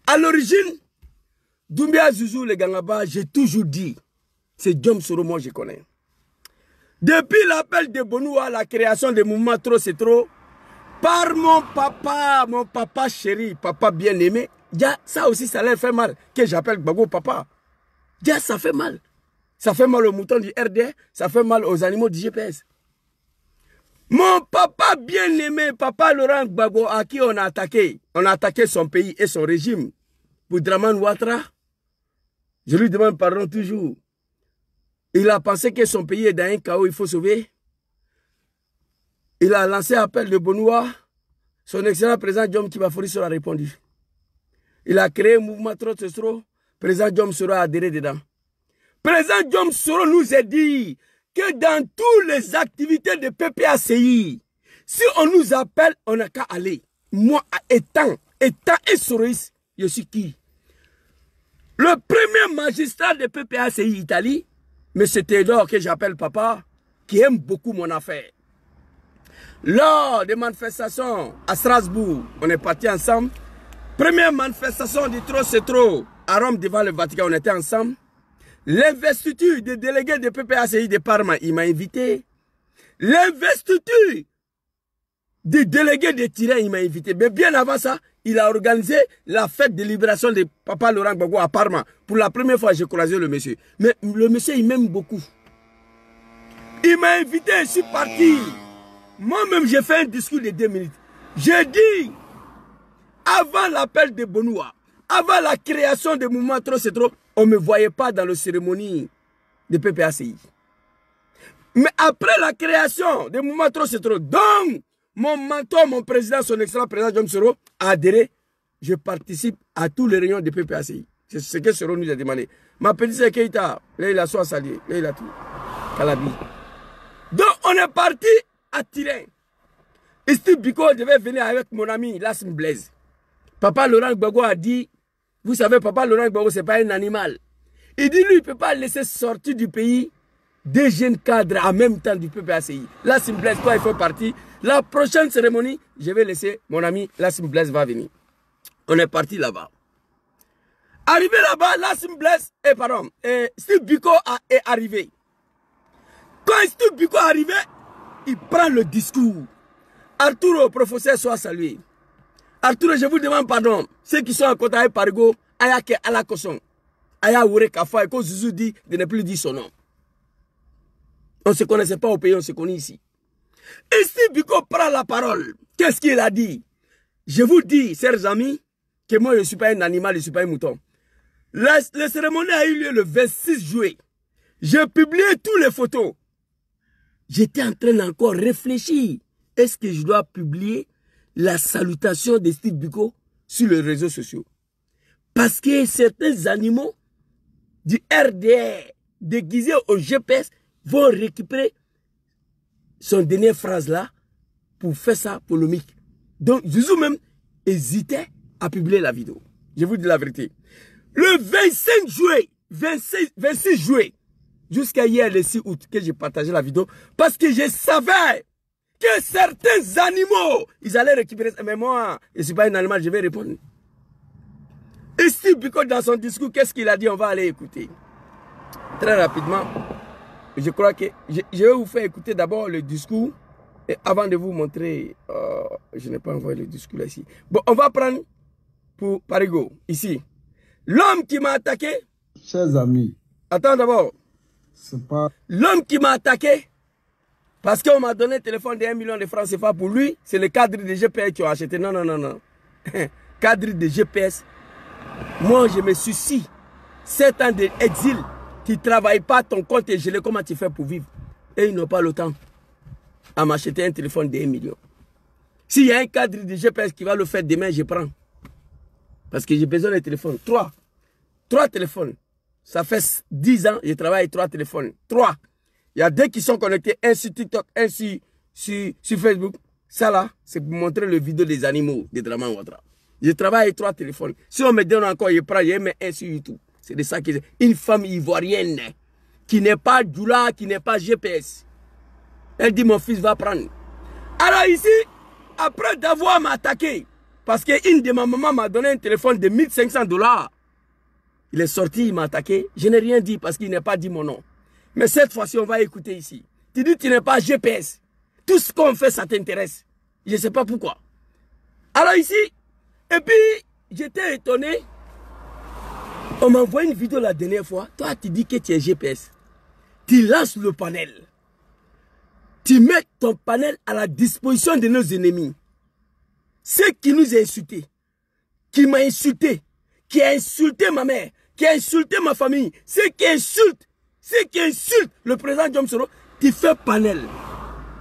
À l'origine, Doumbia Zouzou, les Gangaba, j'ai toujours dit, c'est Diom Soro, moi je connais. Depuis l'appel de Bonou à la création des mouvements Trop c'est trop, par mon papa chéri, papa bien-aimé, ça aussi, ça leur fait mal, que j'appelle Bago papa. Ça fait mal. Ça fait mal aux moutons du RD, ça fait mal aux animaux du GPS. Mon papa bien-aimé, papa Laurent Gbagbo, à qui on a attaqué son pays et son régime. Pour Draman Ouattara, je lui demande pardon toujours. Il a pensé que son pays est dans un chaos, il faut sauver. Il a lancé appel de Bonoua. Son excellent président Diom Kibafori sera répondu. Il a créé un mouvement trop. Président Diom sera adhéré dedans. Président Diom Soro nous a dit que dans toutes les activités de PPACI, si on nous appelle, on n'a qu'à aller. Moi, étant et soroïste, je suis qui? Le premier magistrat de PPACI Italie, M. Théodore, que j'appelle papa, qui aime beaucoup mon affaire. Lors des manifestations à Strasbourg, on est partis ensemble. Première manifestation du Trop c'est trop à Rome devant le Vatican, on était ensemble. L'investiture des délégués de PPACI de Parma, il m'a invité. L'investiture des délégués de Turin, il m'a invité. Mais bien avant ça, il a organisé la fête de libération de Papa Laurent Gbagbo à Parma. Pour la première fois, j'ai croisé le monsieur. Mais le monsieur, il m'aime beaucoup. Il m'a invité, je suis parti. Moi-même, j'ai fait un discours de 2 minutes. J'ai dit, avant l'appel de Bonoua, avant la création des mouvements Trop c'est trop, on ne me voyait pas dans la cérémonie de PPACI. Mais après la création des mouvements Trop c'est trop, donc mon mentor, mon président, son excellent président Diom Soro a adhéré, je participe à tous les réunions de PPACI. C'est ce que Soro nous a demandé. Ma petite sœur Keita, là il a soit salié, là il a tout. Calabi. Donc on est parti à Turin. Steve Biko devait venir avec mon ami Lassim Blaise. Papa Laurent Gbagbo a dit, vous savez, Papa Laurent Gbagbo, ce n'est pas un animal. Il dit, lui, il ne peut pas laisser sortir du pays 2 jeunes cadres en même temps du PPACI. Lassim Blaise, toi, il faut partir. La prochaine cérémonie, je vais laisser mon ami Lassim Blaise va venir. On est parti là-bas. Arrivé là-bas, Lassim Blaise, Steve Biko est arrivé. Quand Steve Biko est arrivé, il prend le discours. Arturo, professeur, soit salué. Arturo, je vous demande pardon. Ceux qui sont en côté de Parigo, Ayake Alakoson, Aya Wure Kafa, et que Zouzou dit de ne plus dire son nom. On ne se connaissait pas au pays, on se connaît ici. Et si Biko prend la parole, qu'est-ce qu'il a dit? Je vous dis, chers amis, que moi je ne suis pas un animal, je ne suis pas un mouton. La cérémonie a eu lieu le 26 juillet. J'ai publié toutes les photos. J'étais en train d'encore réfléchir. Est-ce que je dois publier la salutation de Steve Biko sur les réseaux sociaux? Parce que certains animaux du RDR déguisés au GPS vont récupérer son dernière phrase là pour faire ça polémique. Donc, Zouzou même hésitait à publier la vidéo. Je vous dis la vérité. Le 25 juillet, 26 juillet, jusqu'à hier, le 6 août, que j'ai partagé la vidéo, parce que je savais que certains animaux, ils allaient récupérer ça. Mais moi, je ne suis pas un animal, je vais répondre. Et Steve Biko, dans son discours, qu'est-ce qu'il a dit? On va aller écouter. Très rapidement, je crois que je vais vous faire écouter d'abord le discours. Et avant de vous montrer, je n'ai pas envoyé le discours là ici. Bon, on va prendre pour Parigo, ici. L'homme qui m'a attaqué. Chers amis. Attends d'abord. C'est pas... L'homme qui m'a attaqué, parce qu'on m'a donné un téléphone de 1 million de francs CFA pour lui, c'est le cadre de GPS qui ont acheté. Non, non, non, non. Cadre de GPS. Moi, je me soucie. 7 ans d'exil Tu ne travailles pas, ton compte est gelé, comment tu fais pour vivre? Et ils n'ont pas le temps à m'acheter un téléphone de 1 million. S'il y a un cadre de GPS qui va le faire demain, je prends. Parce que j'ai besoin d'un téléphone. 3 téléphones. Ça fait 10 ans, je travaille avec 3 téléphones. 3. Il y a 2 qui sont connectés, un sur TikTok, un sur Facebook. Ça là, c'est pour montrer le vidéo des animaux de Draman Ouattara. Je travaille avec 3 téléphones. Si on me donne encore, je prends, je mets un sur YouTube. C'est de ça que c'est. Une femme ivoirienne qui n'est pas doula, qui n'est pas GPS. Elle dit, mon fils va prendre. Alors ici, après d'avoir m'attaqué, parce qu'une de ma maman m'a donné un téléphone de 1500 $. Il est sorti, il m'a attaqué. Je n'ai rien dit parce qu'il n'a pas dit mon nom. Mais cette fois-ci, on va écouter ici. Tu dis, tu n'es pas GPS. Tout ce qu'on fait, ça t'intéresse. Je ne sais pas pourquoi. Alors ici, et puis, j'étais étonné. On m'a envoyé une vidéo la dernière fois. Toi, tu dis que tu es GPS. Tu lances le panel. Tu mets ton panel à la disposition de nos ennemis. Ceux qui nous ont insultés, qui m'a insulté, qui a insulté ma mère, qui a insulté ma famille, ceux qui insultent le président Diom Soro, tu fais panel.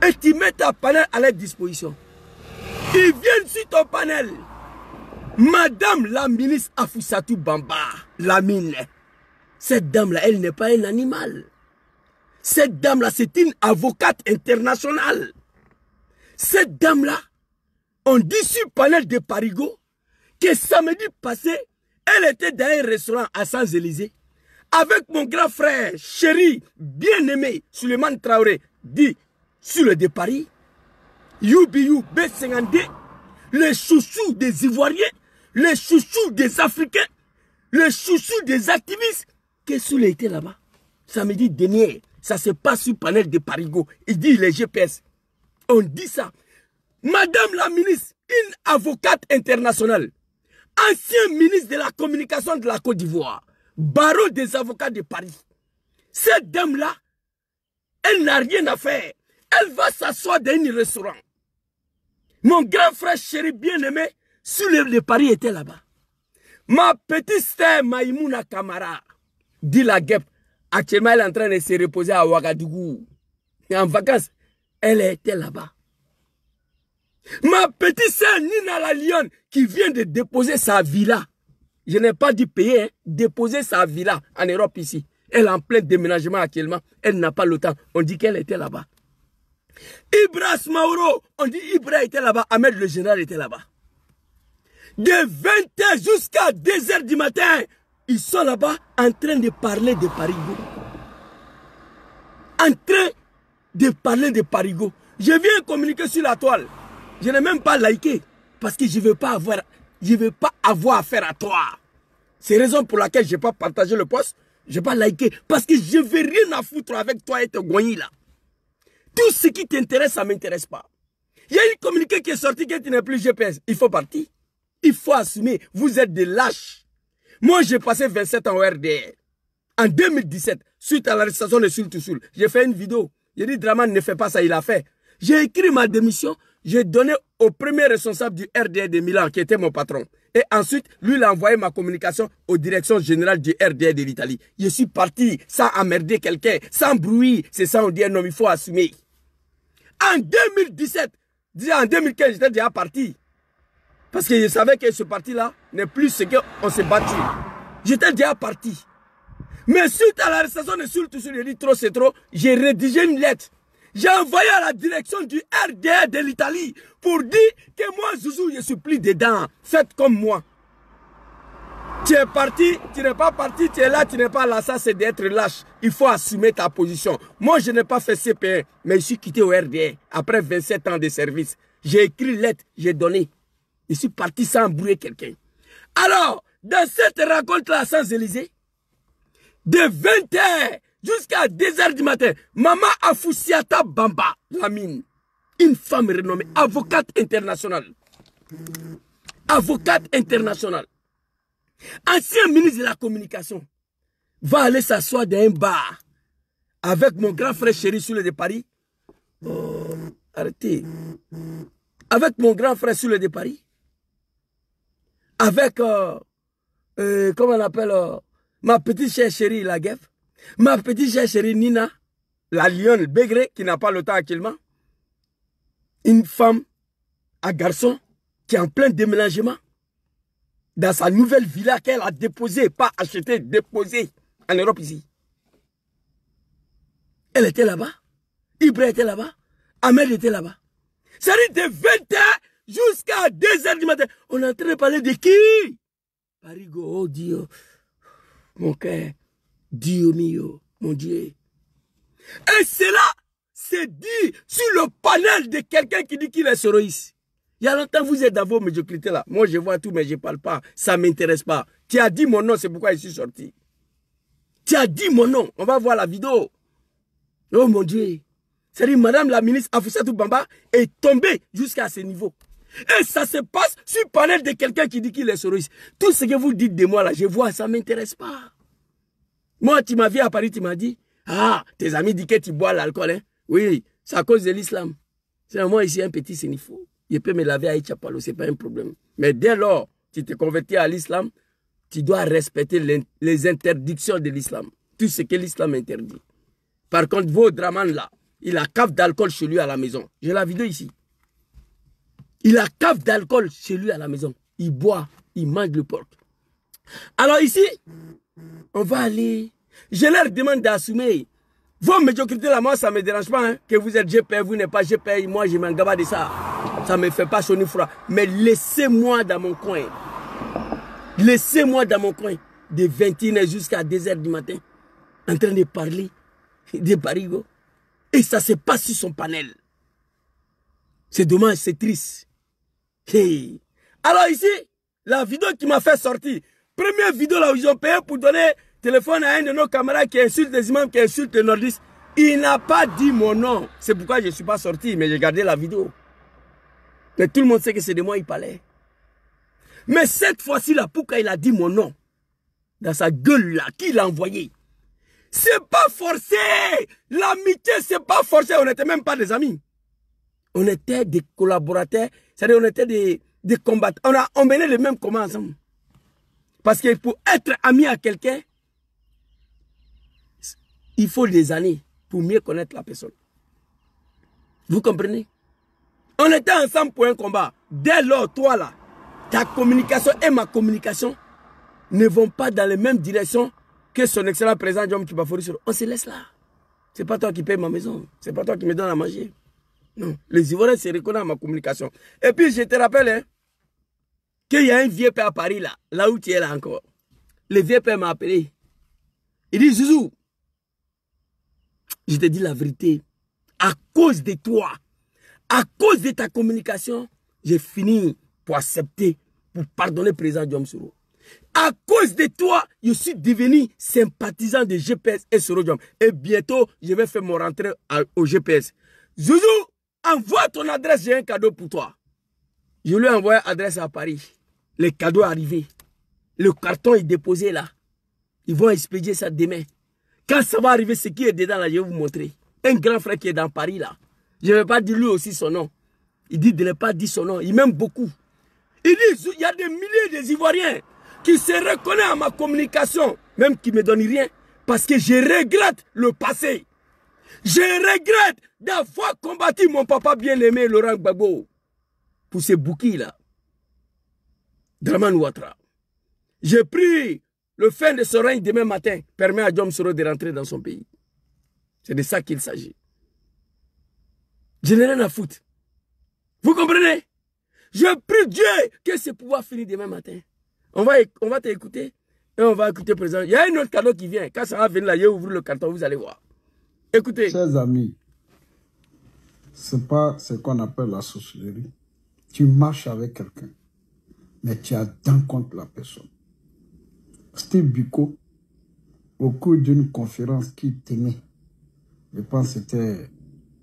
Et tu mets ta panel à leur disposition. Ils viennent sur ton panel. Madame la ministre Afousatou Bamba, Lamine, cette dame-là, elle n'est pas un animal. Cette dame-là, c'est une avocate internationale. Cette dame-là, on dit sur panel de Parigo que samedi passé, elle était dans un restaurant à Champs-Élysées avec mon grand frère, chéri, bien-aimé, Suleiman Traoré, dit sur le de Paris, UBU B52, les chouchous des Ivoiriens, les chouchous des Africains, les chouchous des activistes, que Soule était là-bas. Samedi dernier, ça se passe sur panel de Parigo. Il dit les GPS. On dit ça. Madame la ministre, une avocate internationale, ancien ministre de la communication de la Côte d'Ivoire, barreau des avocats de Paris. Cette dame-là, elle n'a rien à faire. Elle va s'asseoir dans un restaurant. Mon grand frère chéri bien-aimé, sur le de Paris, était là-bas. Ma petite sœur Maïmouna Kamara, dit la guêpe, actuellement elle est en train de se reposer à Ouagadougou. Et en vacances, elle était là-bas. Ma petite sœur Nina la Lionne, qui vient de déposer sa villa. Je n'ai pas dit payer, hein, déposer sa villa en Europe ici. Elle est en plein déménagement actuellement. Elle n'a pas le temps. On dit qu'elle était là-bas. Ibras Mauro, on dit Ibra était là-bas. Ahmed le général était là-bas. De 20h jusqu'à 2h du matin, ils sont là-bas en train de parler de Parigo. En train de parler de Parigo. Je viens communiquer sur la toile. Je n'ai même pas liké parce que je ne veux pas avoir affaire à toi. C'est la raison pour laquelle je n'ai pas partagé le post. Je n'ai pas liké parce que je ne veux rien à foutre avec toi et ton goigny là. Tout ce qui t'intéresse, ça ne m'intéresse pas. Il y a une communiqué qui est sorti que tu n'es plus GPS. Il faut partir. Il faut assumer. Vous êtes des lâches. Moi, j'ai passé 27 ans au RDR. En 2017, suite à l'arrestation de Soul to Soul, j'ai fait une vidéo. J'ai dit, Draman ne fait pas ça, il a fait. J'ai écrit ma démission. J'ai donné au premier responsable du RDR de Milan, qui était mon patron. Et ensuite, lui, il a envoyé ma communication aux directions générales du RDR de l'Italie. Je suis parti sans emmerder quelqu'un, sans bruit. C'est ça, on dit, non, il faut assumer. En 2017, en 2015, j'étais déjà parti. Parce que je savais que ce parti-là n'est plus ce qu'on s'est battu. J'étais déjà parti. Mais suite à l'arrestation de Soul to Soul, j'ai dit trop c'est trop, j'ai rédigé une lettre. J'ai envoyé à la direction du RDR de l'Italie pour dire que moi, Zouzou, je suis plus dedans. Faites comme moi. Tu es parti, tu n'es pas parti, tu es là, tu n'es pas là. Ça, c'est d'être lâche. Il faut assumer ta position. Moi, je n'ai pas fait CPN, mais je suis quitté au RDR après 27 ans de service. J'ai écrit une lettre, j'ai donné. Je suis parti sans embrouiller quelqu'un. Alors, dans cette rencontre-là à Champs-Élysées, de 20h jusqu'à 2h du matin, Maman Afousiata Bamba, Lamine, une femme renommée, avocate internationale. Avocate internationale. Ancien ministre de la communication, va aller s'asseoir dans un bar avec mon grand frère chéri Soule de Paris. Arrêtez. Avec mon grand frère Soule de Paris. Avec, comment on appelle, ma petite chère chérie, la guêpe. Ma petite chère chérie Nina, la lionne Bégré, qui n'a pas le temps actuellement. Une femme, un garçon, qui est en plein déménagement. Dans sa nouvelle villa qu'elle a déposée, pas achetée, déposée en Europe ici. Elle était là-bas. Ibra était là-bas. Ahmed était là-bas. Ça dit de 20h jusqu'à 2h du matin. On est en train de parler de qui? Parigo, oh Dieu. Mon cœur. Dieu mio, mon Dieu. Et cela, c'est dit sur le panel de quelqu'un qui dit qu'il est soroïste. Il y a longtemps, vous êtes dans vos médiocrités là. Moi, je vois tout, mais je ne parle pas. Ça ne m'intéresse pas. Tu as dit mon nom, c'est pourquoi je suis sorti. Tu as dit mon nom. On va voir la vidéo. Oh mon Dieu. C'est-à-dire, madame la ministre Afousatou Bamba est tombée jusqu'à ce niveau. Et ça se passe sur le panel de quelqu'un qui dit qu'il est soroïste. Tout ce que vous dites de moi là, je vois, ça ne m'intéresse pas. Moi, tu m'as vu à Paris, tu m'as dit, ah, tes amis disent que tu bois l'alcool, hein? Oui, c'est à cause de l'islam. C'est moi ici un petit sénifo. Je peux me laver à Itchapalo, ce n'est pas un problème. Mais dès lors, tu te convertis à l'islam, tu dois respecter les interdictions de l'islam. Tout ce que l'islam interdit. Par contre, vos draman là, il a cave d'alcool chez lui à la maison. J'ai la vidéo ici. Il a cave d'alcool chez lui à la maison. Il boit, il mange le porc. Alors ici, on va aller. Je leur demande d'assumer. Vos médiocrités là, moi ça ne me dérange pas. Hein, que vous êtes GPR, vous n'êtes pas GPR. Moi je m'en gaba de ça. Ça ne me fait pas chaud ni froid. Mais laissez-moi dans mon coin. Laissez-moi dans mon coin. De 21h jusqu'à 2h du matin. En train de parler de Parigo. Et ça se passe sur son panel. C'est dommage, c'est triste. Hey. Alors ici, la vidéo qui m'a fait sortir. Première vidéo là où ils ont payé pour donner téléphone à un de nos camarades qui insulte les imams, qui insulte les nordistes. Il n'a pas dit mon nom. C'est pourquoi je ne suis pas sorti, mais j'ai gardé la vidéo. Mais tout le monde sait que c'est de moi il parlait. Mais cette fois-ci là, pourquoi il a dit mon nom? Dans sa gueule là, qui l'a envoyé? C'est pas forcé. L'amitié, c'est pas forcé. On n'était même pas des amis. On était des collaborateurs. C'est-à-dire on était des combattants. On menait les mêmes combats ensemble. Parce que pour être ami à quelqu'un, il faut des années pour mieux connaître la personne. Vous comprenez? On était ensemble pour un combat. Dès lors, toi là, ta communication et ma communication ne vont pas dans les mêmes directions que son excellent président John Kibafori. On se laisse là. C'est pas toi qui paye ma maison. C'est pas toi qui me donne à manger. Non. Les Ivoiriens se reconnaissent à ma communication. Et puis je te rappelle, hein, qu'il y a un vieux père à Paris là où tu es là encore. Le vieux père m'a appelé. Il dit, Zouzou, je te dis la vérité. À cause de toi, à cause de ta communication, j'ai fini pour accepter, pour pardonner le président Diom Soro. À cause de toi, je suis devenu sympathisant de GPS et Soro Diom. Et bientôt, je vais faire mon rentrée au GPS. Zouzou, envoie ton adresse, j'ai un cadeau pour toi. Je lui ai envoyé l'adresse à Paris. Le cadeau est arrivé. Le carton est déposé là. Ils vont expédier ça demain. Quand ça va arriver, ce qui est dedans là, je vais vous montrer. Un grand frère qui est dans Paris là. Je ne vais pas dire lui aussi son nom. Il dit de ne pas dire son nom. Il m'aime beaucoup. Il dit, il y a des milliers d'Ivoiriens qui se reconnaissent à ma communication, même qui ne me donnent rien, parce que je regrette le passé. Je regrette d'avoir combattu mon papa bien-aimé Laurent Gbagbo pour ces bouquins là. Draman Ouattara. J'ai pris le fin de ce règne demain matin, permet à Diom Soro de rentrer dans son pays. C'est de ça qu'il s'agit. Je n'ai rien à foutre. Vous comprenez? Je prie Dieu que ce pouvoir finisse demain matin. On va t'écouter et on va écouter le président. Il y a un autre cadeau qui vient. Quand ça va venir là, je vais ouvrir le carton, vous allez voir. Écoutez. Chers amis, ce n'est pas ce qu'on appelle la sorcellerie. Tu marches avec quelqu'un, mais tu as d'un compte la personne. Steve Biko, au cours d'une conférence qu'il tenait, je pense que c'était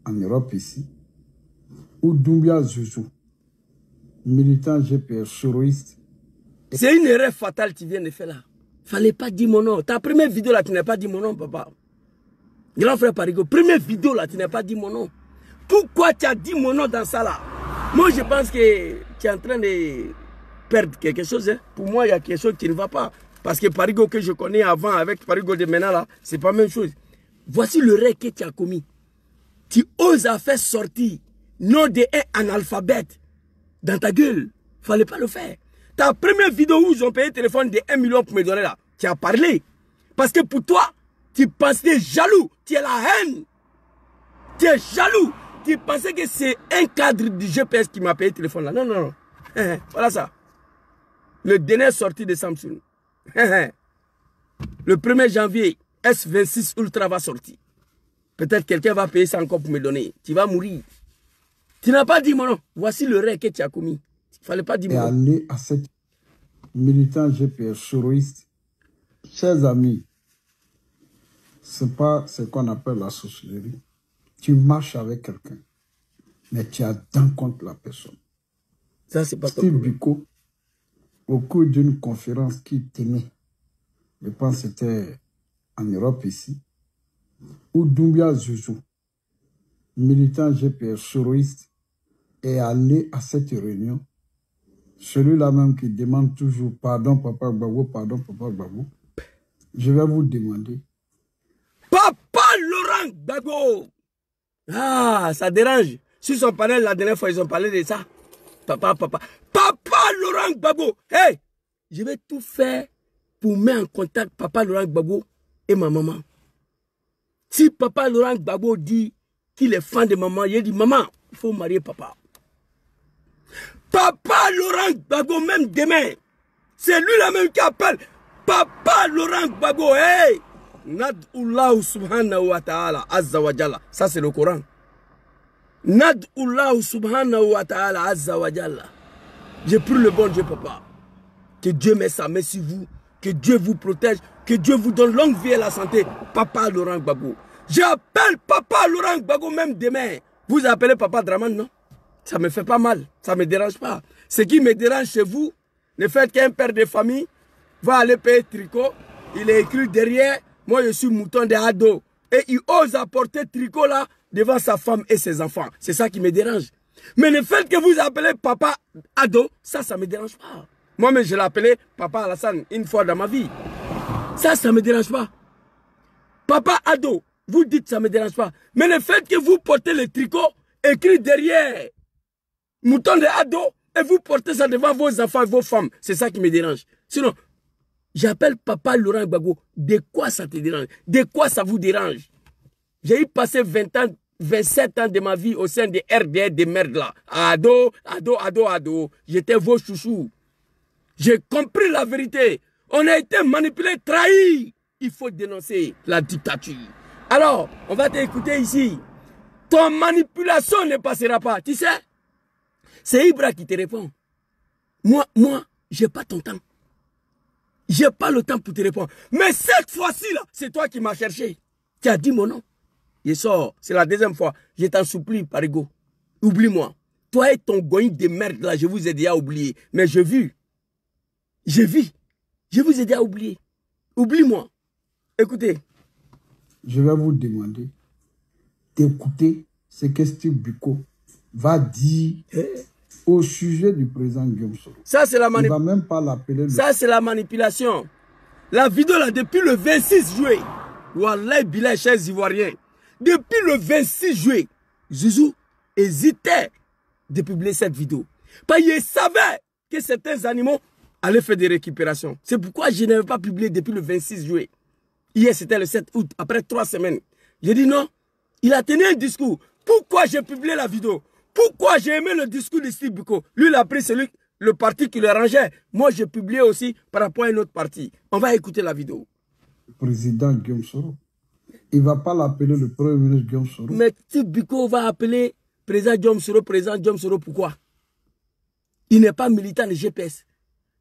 en Europe ici, où Doumbia Zouzou, militant GPS soroïste. C'est une erreur fatale que tu viens de faire là. Fallait pas dire mon nom. Ta première vidéo là, tu n'as pas dit mon nom, papa. Grand frère Parigo, première vidéo là, tu n'as pas dit mon nom. Pourquoi tu as dit mon nom dans ça là? Moi, je pense que tu es en train de perdre quelque chose. Hein. Pour moi, il y a quelque chose qui ne va pas. Parce que Parigo que je connais avant avec Parigo de maintenant là, c'est pas la même chose. Voici le rêve que tu as commis. Tu oses faire sortir nom de un analphabète dans ta gueule. Fallait pas le faire. Ta première vidéo où ils ont payé le téléphone de 1 million pour me donner là, tu as parlé. Parce que pour toi, tu pensais jaloux. Tu es la haine. Tu es jaloux. Tu pensais que c'est un cadre du GPS qui m'a payé le téléphone là. Non, non, non. Voilà ça. Le dernier sorti de Samsung. Le 1er janvier, S26 Ultra va sortir. Peut-être quelqu'un va payer ça encore pour me donner. Tu vas mourir. Tu n'as pas dit mon nom. Voici le rêve que tu as commis. Il ne fallait pas dire mon nom. Et aller à cette militant GPS choroïste, chers amis, ce n'est pas ce qu'on appelle la sorcellerie. Tu marches avec quelqu'un, mais tu as d'un contre la personne. Ça, c'est pas ton Steve problème. Biko, au cours d'une conférence qu'il tenait, je pense que c'était en Europe ici, où Doumbia Zouzou, militant GPS choroïste, est allé à cette réunion. Celui-là même qui demande toujours pardon Papa Gbagbo, pardon Papa Gbagbo. Je vais vous demander. Papa Laurent Gbagbo. Ah, ça dérange. Sur son panel, la dernière fois, ils ont parlé de ça. Papa Laurent Gbagbo. Hey, je vais tout faire pour mettre en contact Papa Laurent Gbagbo et ma maman. Si Papa Laurent Gbagbo dit qu'il est fan de maman, il dit maman, il faut marier papa. Papa Laurent Gbagbo, même demain, c'est lui-là même qui appelle Papa Laurent Gbagbo. Hey, Nad'ullah subhanahu wa ta'ala azza wa jalla. Ça c'est le Coran. Nad'ullah subhanahu wa ta'ala azza wa jalla. J'ai pris le bon Dieu, papa. Que Dieu met sa main sur vous. Que Dieu vous protège. Que Dieu vous donne longue vie et la santé. Papa Laurent Gbagbo. J'appelle Papa Laurent Gbagbo même demain. Vous appelez Papa Draman, non? Ça ne me fait pas mal. Ça ne me dérange pas. Ce qui me dérange chez vous, le fait qu'un père de famille va aller payer tricot. Il est écrit derrière, moi je suis mouton de ado. Et il ose apporter tricot là devant sa femme et ses enfants. C'est ça qui me dérange. Mais le fait que vous appelez Papa ado, ça ne me dérange pas. Moi-même, je l'ai appelé Papa Alassane une fois dans ma vie. Ça ne me dérange pas. Papa ado, vous dites ça ne me dérange pas. Mais le fait que vous portez le tricot écrit derrière mouton de ado et vous portez ça devant vos enfants et vos femmes, c'est ça qui me dérange. Sinon, j'appelle Papa Laurent Gbagbo. De quoi ça te dérange? De quoi ça vous dérange? J'ai eu passé 20 ans, 27 ans de ma vie au sein des RDR de merde là. Ado. J'étais vos chouchous. J'ai compris la vérité. On a été manipulé, trahi. Il faut dénoncer la dictature. Alors, on va t'écouter ici. Ton manipulation ne passera pas. Tu sais, c'est Ibra qui te répond. Moi, j'ai pas ton temps. J'ai pas le temps pour te répondre. Mais cette fois-ci, là, c'est toi qui m'as cherché. Tu as dit mon nom. Je sors. C'est la deuxième fois. Je t'en supplie, Parigo. Oublie-moi. Toi et ton goïn de merde, là, je vous ai déjà oublié. Mais j'ai vu. J'ai vu. Je vous ai déjà oublié. Oublie-moi. Écoutez. Je vais vous demander d'écouter ce que Steve Biko va dire au sujet du président Guillaume Soro. Ça, c'est la manipulation. Il va même pas l'appeler. Ça, c'est la manipulation. La vidéo, là, depuis le 26 juillet. Wallah, bilay, chers Ivoiriens. Depuis le 26 juillet, Zouzou hésitait de publier cette vidéo. Parce qu'il savait que certains animaux allaient faire des récupérations. C'est pourquoi je n'avais pas publié depuis le 26 juillet. Hier, c'était le 7 août, après 3 semaines. J'ai dit non. Il a tenu un discours. Pourquoi j'ai publié la vidéo? Pourquoi j'ai aimé le discours de Steve Biko? Lui, il a pris le parti qui le rangeait. Moi, j'ai publié aussi par rapport à un autre parti. On va écouter la vidéo. Le président Guillaume Soro. Il ne va pas l'appeler le premier ministre Guillaume Soro. Mais Steve Biko va appeler président Guillaume Soro, pourquoi? Il n'est pas militant de GPS.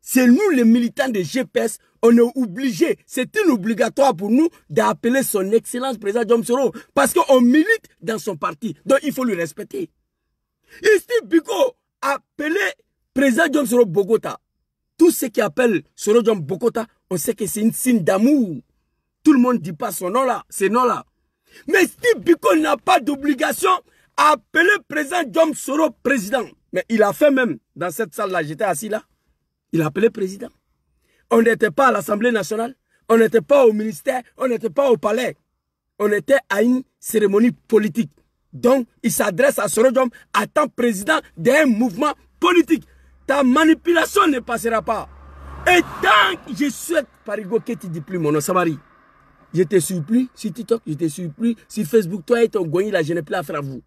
C'est nous les militants de GPS, on est obligés, c'est obligatoire pour nous d'appeler son excellence président Guillaume Soro parce qu'on milite dans son parti, donc il faut le respecter. Et Steve Biko appelé président Guillaume Soro Bogota. Tous ceux qui appellent Soro Guillaume Bogota, on sait que c'est une signe d'amour. Tout le monde ne dit pas son nom là, ces noms-là. Mais Steve Biko n'a pas d'obligation à appeler président Guillaume Soro président. Mais il a fait même, dans cette salle-là, j'étais assis là, il a appelé président. On n'était pas à l'Assemblée nationale, on n'était pas au ministère, on n'était pas au palais. On était à une cérémonie politique. Donc, il s'adresse à Soro Diom en tant que président d'un mouvement politique. Ta manipulation ne passera pas. Et tant que je souhaite, Parigo, que tu ne dis plus mon nom, Samari. Je te suis plus sur TikTok, je te suis plus sur Facebook. Toi et ton goigny, là, je n'ai plus affaire à vous.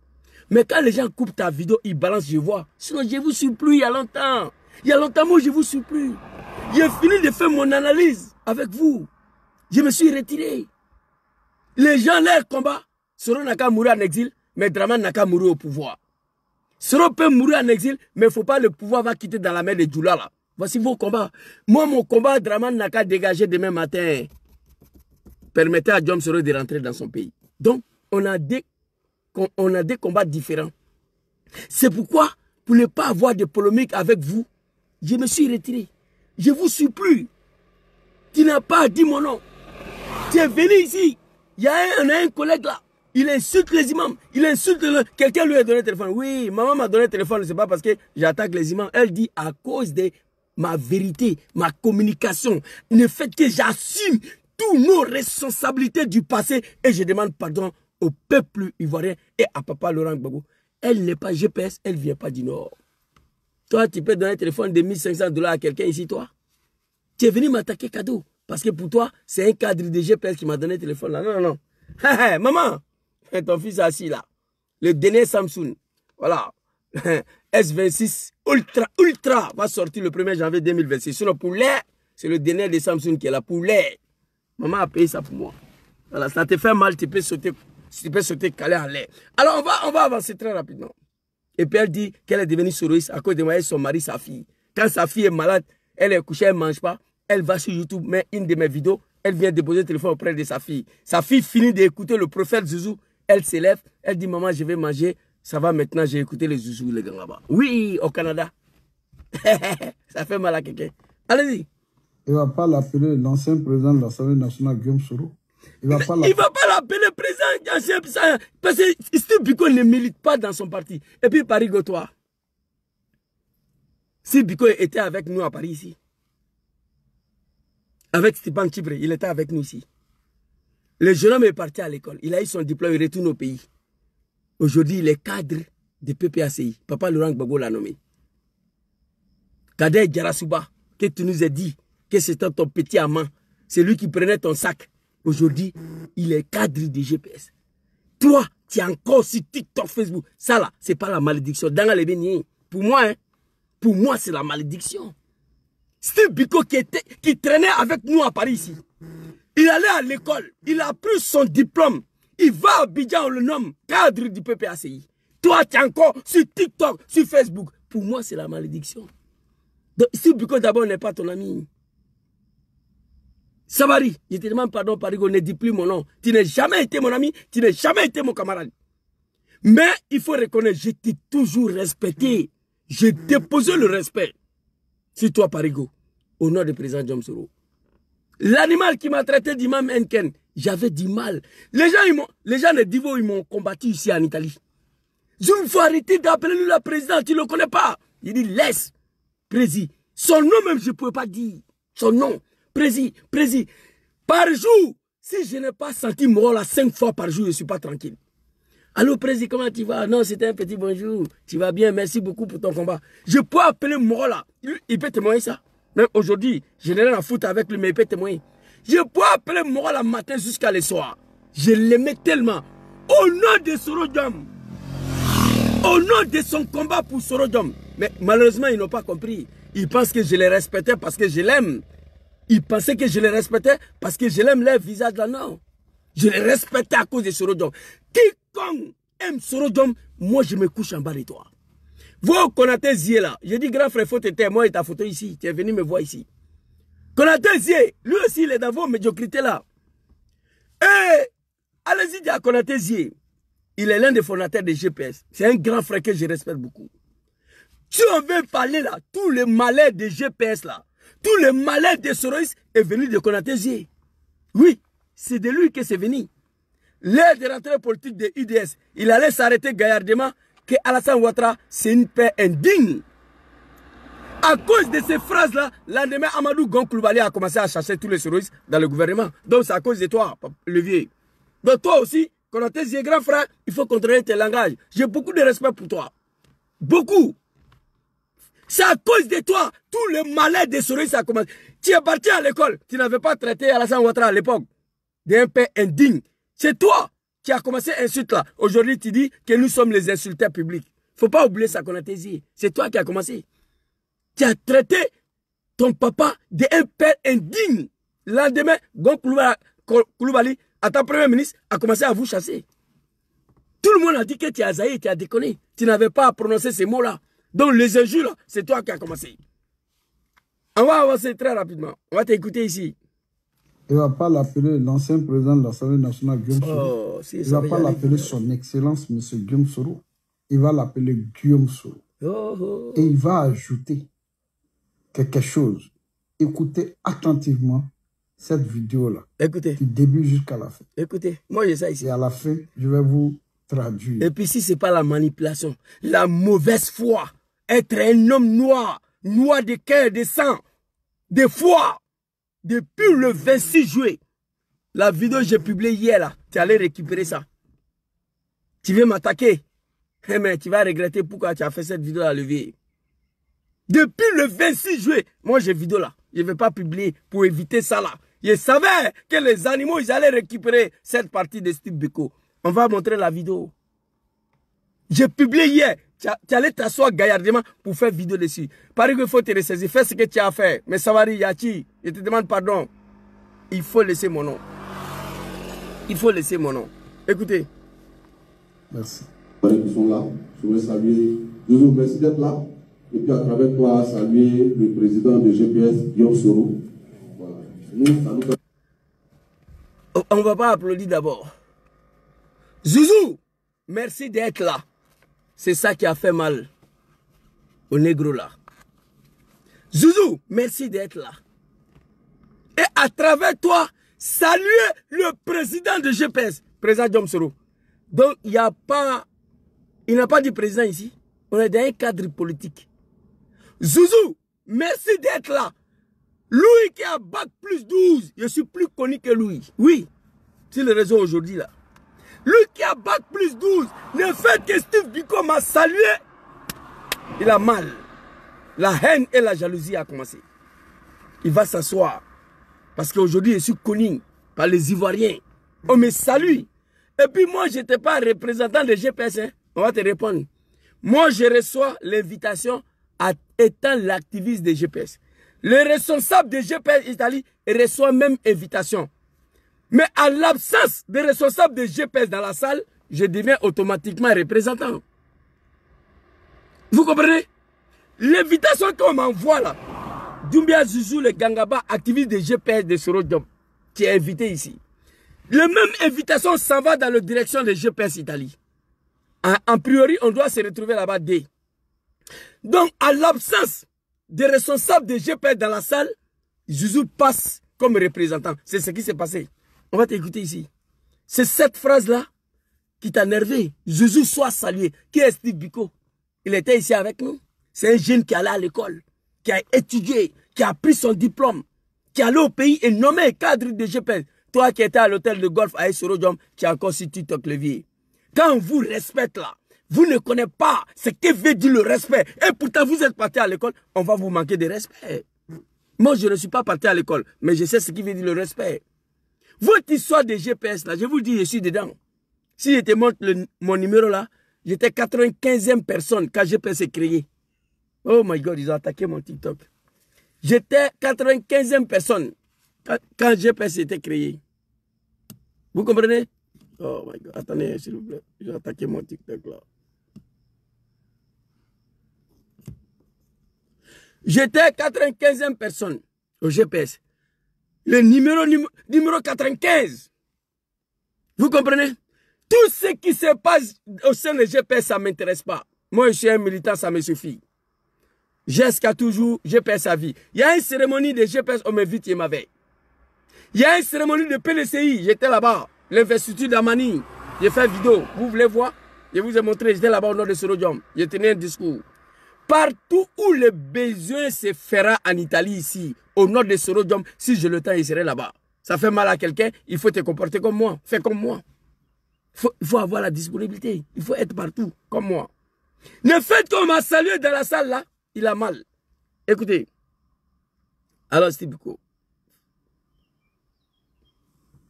Mais quand les gens coupent ta vidéo, ils balancent, je vois. Sinon, je vous suis plus il y a longtemps. Il y a longtemps, moi, je vous suis plus. J'ai fini de faire mon analyse avec vous. Je me suis retiré. Les gens, leur combat, Soro n'a qu'à mourir en exil, mais Dramane n'a qu'à mourir au pouvoir. Soro peut mourir en exil, mais il ne faut pas le pouvoir va quitter dans la main de Djoula là. Voici vos combats. Moi, mon combat, Dramane n'a qu'à dégager demain matin. Permettez à Diom Soro de rentrer dans son pays. Donc, on a des combats différents. C'est pourquoi, pour ne pas avoir de polémique avec vous, je me suis retiré. Je ne vous suis plus. Tu n'as pas dit mon nom. Tu es venu ici. Il y a un collègue là. Il insulte les imams. Il insulte quelqu'un lui a donné le téléphone. Oui, maman m'a donné le téléphone. Ce n'est pas parce que j'attaque les imams. Elle dit à cause de ma vérité, ma communication, le fait que j'assume toutes nos responsabilités du passé et je demande pardon au peuple ivoirien et à papa Laurent Gbagbo. Elle n'est pas GPS, elle ne vient pas du Nord. Toi, tu peux donner un téléphone de 1500 $ à quelqu'un ici, toi. Tu es venu m'attaquer cadeau. Parce que pour toi, c'est un cadre de GPS qui m'a donné le téléphone là. Non, non, non. Maman, ton fils est assis là. Le dernier Samsung. Voilà. S26 Ultra va sortir le 1er janvier 2026. Sur le poulet, c'est le dernier de Samsung qui est là. Poulet. Maman a payé ça pour moi. Voilà, ça te fait mal, tu peux sauter calé en l'air. Alors, on va avancer très rapidement. Et puis elle dit qu'elle est devenue soroïste à cause de moi et son mari, sa fille. Quand sa fille est malade, elle est couchée, elle ne mange pas. Elle va sur YouTube, met une de mes vidéos, elle vient déposer le téléphone auprès de sa fille. Sa fille finit d'écouter le prophète Zouzou, elle s'élève, elle dit maman je vais manger, ça va maintenant, j'ai écouté les Zouzou, les gars là-bas. Oui, au Canada. Ça fait mal à quelqu'un. Allez-y. Il ne va pas l'appeler l'ancien président de l'Assemblée nationale, Guillaume Soro. Il ne va pas l'appeler président, parce que Steve Biko ne milite pas dans son parti. Et puis Parigo, toi. Si Biko était avec nous à Paris ici, avec Stepan Chibré, il était avec nous ici. Le jeune homme est parti à l'école. Il a eu son diplôme, il retourne au pays. Aujourd'hui, il est cadre de PPACI. Papa Laurent Gbagbo l'a nommé. Kader Djarasouba, que tu nous as dit que c'était ton petit amant. C'est lui qui prenait ton sac. Aujourd'hui, il est cadre de GPS. Toi, tu es encore sur TikTok, Facebook. Ça là, c'est pas la malédiction. Dans les bénis. Pour moi, c'est la malédiction. Steve Biko qui traînait avec nous à Paris ici. Il allait à l'école, il a pris son diplôme. Il va à Abidjan, on le nomme cadre du PPACI. Toi, tu es encore sur TikTok, sur Facebook. Pour moi, c'est la malédiction. Donc, Steve Biko d'abord n'est pas ton ami. Savary, je te demande pardon, Parigo, ne dis plus mon nom. Tu n'as jamais été mon ami, tu n'as jamais été mon camarade. Mais il faut reconnaître, je t'ai toujours respecté. J'ai déposé le respect sur toi, Parigo, au nom du président Diom Soro. L'animal qui m'a traité d'imam Enken, j'avais du mal. Les gens de Divo, ils m'ont combattu ici en Italie. Il faut arrêter d'appeler lui la présidente, tu ne le connais pas. Il dit, laisse, président. Son nom même, je ne pouvais pas dire. Son nom, président. Par jour, si je n'ai pas senti mort là 5 fois par jour, je ne suis pas tranquille. Allô, président, comment tu vas? Non, c'était un petit bonjour. Tu vas bien, merci beaucoup pour ton combat. Je peux appeler Moro là. Il peut témoigner ça. Même aujourd'hui, je n'ai rien à foutre avec lui, mais il peut témoigner. Je peux appeler Moro le matin jusqu'à le soir. Je l'aimais tellement. Au nom de Soro Diom. Au nom de son combat pour Soro Diom. Mais malheureusement, ils n'ont pas compris. Ils pensent que je les respectais parce que je l'aime. Ils pensaient que je les respectais parce que je l'aime leur visage là. Non. Je les respectais à cause de Soro Diom. Quiconque aime Soro Diom, moi je me couche en bas de toi. Vous, Konaté Zié là, j'ai dit grand frère, faut te taire, moi et ta photo ici, tu es venu me voir ici. Konaté Zié, lui aussi il est dans vos médiocrités là. Et allez-y dire à Konaté Zié, il est l'un des fondateurs de GPS. C'est un grand frère que je respecte beaucoup. Si on veut parler là, tous les malheurs de GPS là, tous les malheurs de Soroïs est venu de Konaté Zié. Oui, c'est de lui que c'est venu. L'aide de rentrée politique de UDS, il allait s'arrêter gaillardement que Alassane Ouattara, c'est une paix indigne. À cause de ces phrases-là, l'endemain, Amadou Gon Coulibaly a commencé à chercher tous les terroristes dans le gouvernement. Donc c'est à cause de toi, le vieux. Donc toi aussi, quand on tes grand frère, il faut contrôler tes langages. J'ai beaucoup de respect pour toi. Beaucoup. C'est à cause de toi, tout le malheur des terroristes a commencé. Tu es parti à l'école, tu n'avais pas traité Alassane Ouattara à l'époque d'un père indigne. C'est toi qui as commencé l'insulte là. Aujourd'hui, tu dis que nous sommes les insulteurs publics. Il ne faut pas oublier ça qu'on a dit. C'est toi qui as commencé. Tu as traité ton papa d'un père indigne. Le lendemain, Gon Coulibaly, à ta premier ministre, a commencé à vous chasser. Tout le monde a dit que tu as zaï, tu as déconné. Tu n'avais pas à prononcer ces mots-là. Donc les injures, c'est toi qui as commencé. On va avancer très rapidement. On va t'écouter ici. Il ne va pas l'appeler l'ancien président de l'Assemblée nationale, Guillaume Soro. Si, il ne va pas l'appeler son excellence, M. Guillaume Soro. Il va l'appeler Guillaume Soro. Et il va ajouter quelque chose. Écoutez attentivement cette vidéo-là. Écoutez. Du début jusqu'à la fin. Écoutez, moi j'ai ça ici. Et à la fin, je vais vous traduire. Et puis si ce n'est pas la manipulation, la mauvaise foi, être un homme noir, noir de cœur, de sang, de foi, depuis le 26 juillet, la vidéo que j'ai publiée hier là, tu allais récupérer ça. Tu veux m'attaquer? Eh mais tu vas regretter pourquoi tu as fait cette vidéo à levier. Depuis le 26 juillet, moi j'ai vidéo là. Je ne vais pas publier pour éviter ça là. Je savais que les animaux, ils allaient récupérer cette partie de Steve Biko. On va montrer la vidéo. J'ai publié hier. Tu allais t'asseoir gaillardement pour faire vidéo dessus. Pareil qu'il faut te ressaisir. Fais ce que tu as fait. Mais Savary Yachi, je te demande pardon. Il faut laisser mon nom. Il faut laisser mon nom. Écoutez. Merci. Qui sont là, je veux saluer. Zouzou, merci d'être là. Et puis à travers toi, saluer le président de GPS, Guillaume Soro. Voilà. Nous, ça nous fait... On ne va pas applaudir d'abord. Zouzou, merci d'être là. C'est ça qui a fait mal au négro là. Zouzou, merci d'être là. Et à travers toi, saluer le président de GPS, président Guillaume Soro. Donc, il n'a pas dit président ici. On est dans un cadre politique. Zouzou, merci d'être là. Louis qui a bac plus 12, je suis plus connu que Louis. Oui, c'est le réseau aujourd'hui là. Lui qui a bac plus 12, le fait que Steve Biko m'a salué, il a mal. La haine et la jalousie a commencé. Il va s'asseoir. Parce qu'aujourd'hui, je suis connu par les Ivoiriens. On me salue. Et puis moi, je n'étais pas représentant de GPS. Hein. On va te répondre. Moi, je reçois l'invitation à étant l'activiste de GPS. Le responsable de GPS Italie reçoit même invitation. Mais à l'absence de responsable de GPS dans la salle, je deviens automatiquement représentant. Vous comprenez? L'invitation qu'on m'envoie là, Doumbia Zouzou, le Gangaba, activiste de GPS de Soro Diop, qui est invité ici. La même invitation s'en va dans la direction de GPS Italie. En priori, on doit se retrouver là-bas dès. Donc, à l'absence de responsable de GPS dans la salle, Zouzou passe comme représentant. C'est ce qui s'est passé. On va t'écouter ici. C'est cette phrase-là qui t'a énervé. Zouzou soit salué. Qui est Steve Biko? Il était ici avec nous. C'est un jeune qui allait à l'école, qui a étudié, qui a pris son diplôme, qui est allé au pays et nommé cadre de GPS. Toi qui étais à l'hôtel de golf à Essorodium, qui a encore su TikTok levier. Quand on vous respecte là, vous ne connaissez pas ce que veut dire le respect. Et pourtant, vous êtes parti à l'école, on va vous manquer de respect. Moi, je ne suis pas parti à l'école, mais je sais ce qui veut dire le respect. Votre histoire de GPS là, je vous dis, je suis dedans. Si je te montre mon numéro là, j'étais 95e personne quand GPS est créé. Oh my God, ils ont attaqué mon TikTok. J'étais 95e personne quand GPS était créé. Vous comprenez? Oh my God, attendez, s'il vous plaît. J'ai attaqué mon TikTok là. J'étais 95e personne au GPS. Le numéro 95. Vous comprenez? Tout ce qui se passe au sein du GPS, ça ne m'intéresse pas. Moi, je suis un militant, ça me suffit. Jusqu'à toujours, GPS à vie. Il y a une cérémonie de GPS, on m'invite, il m'avait. Il y a une cérémonie de PLCI, j'étais là-bas. L'investiture d'Amani, j'ai fait vidéo. Vous voulez voir? Je vous ai montré, j'étais là-bas au nord de Sorodium. J'ai tenu un discours. Partout où le besoin se fera en Italie, ici, au nord de Sorodium, si j'ai le temps, il serait là-bas. Ça fait mal à quelqu'un, il faut te comporter comme moi. Fais comme moi. Il faut avoir la disponibilité. Il faut être partout, comme moi. Le fait qu'on m'a salué dans la salle, là, il a mal. Écoutez. Alors, Steve Biko.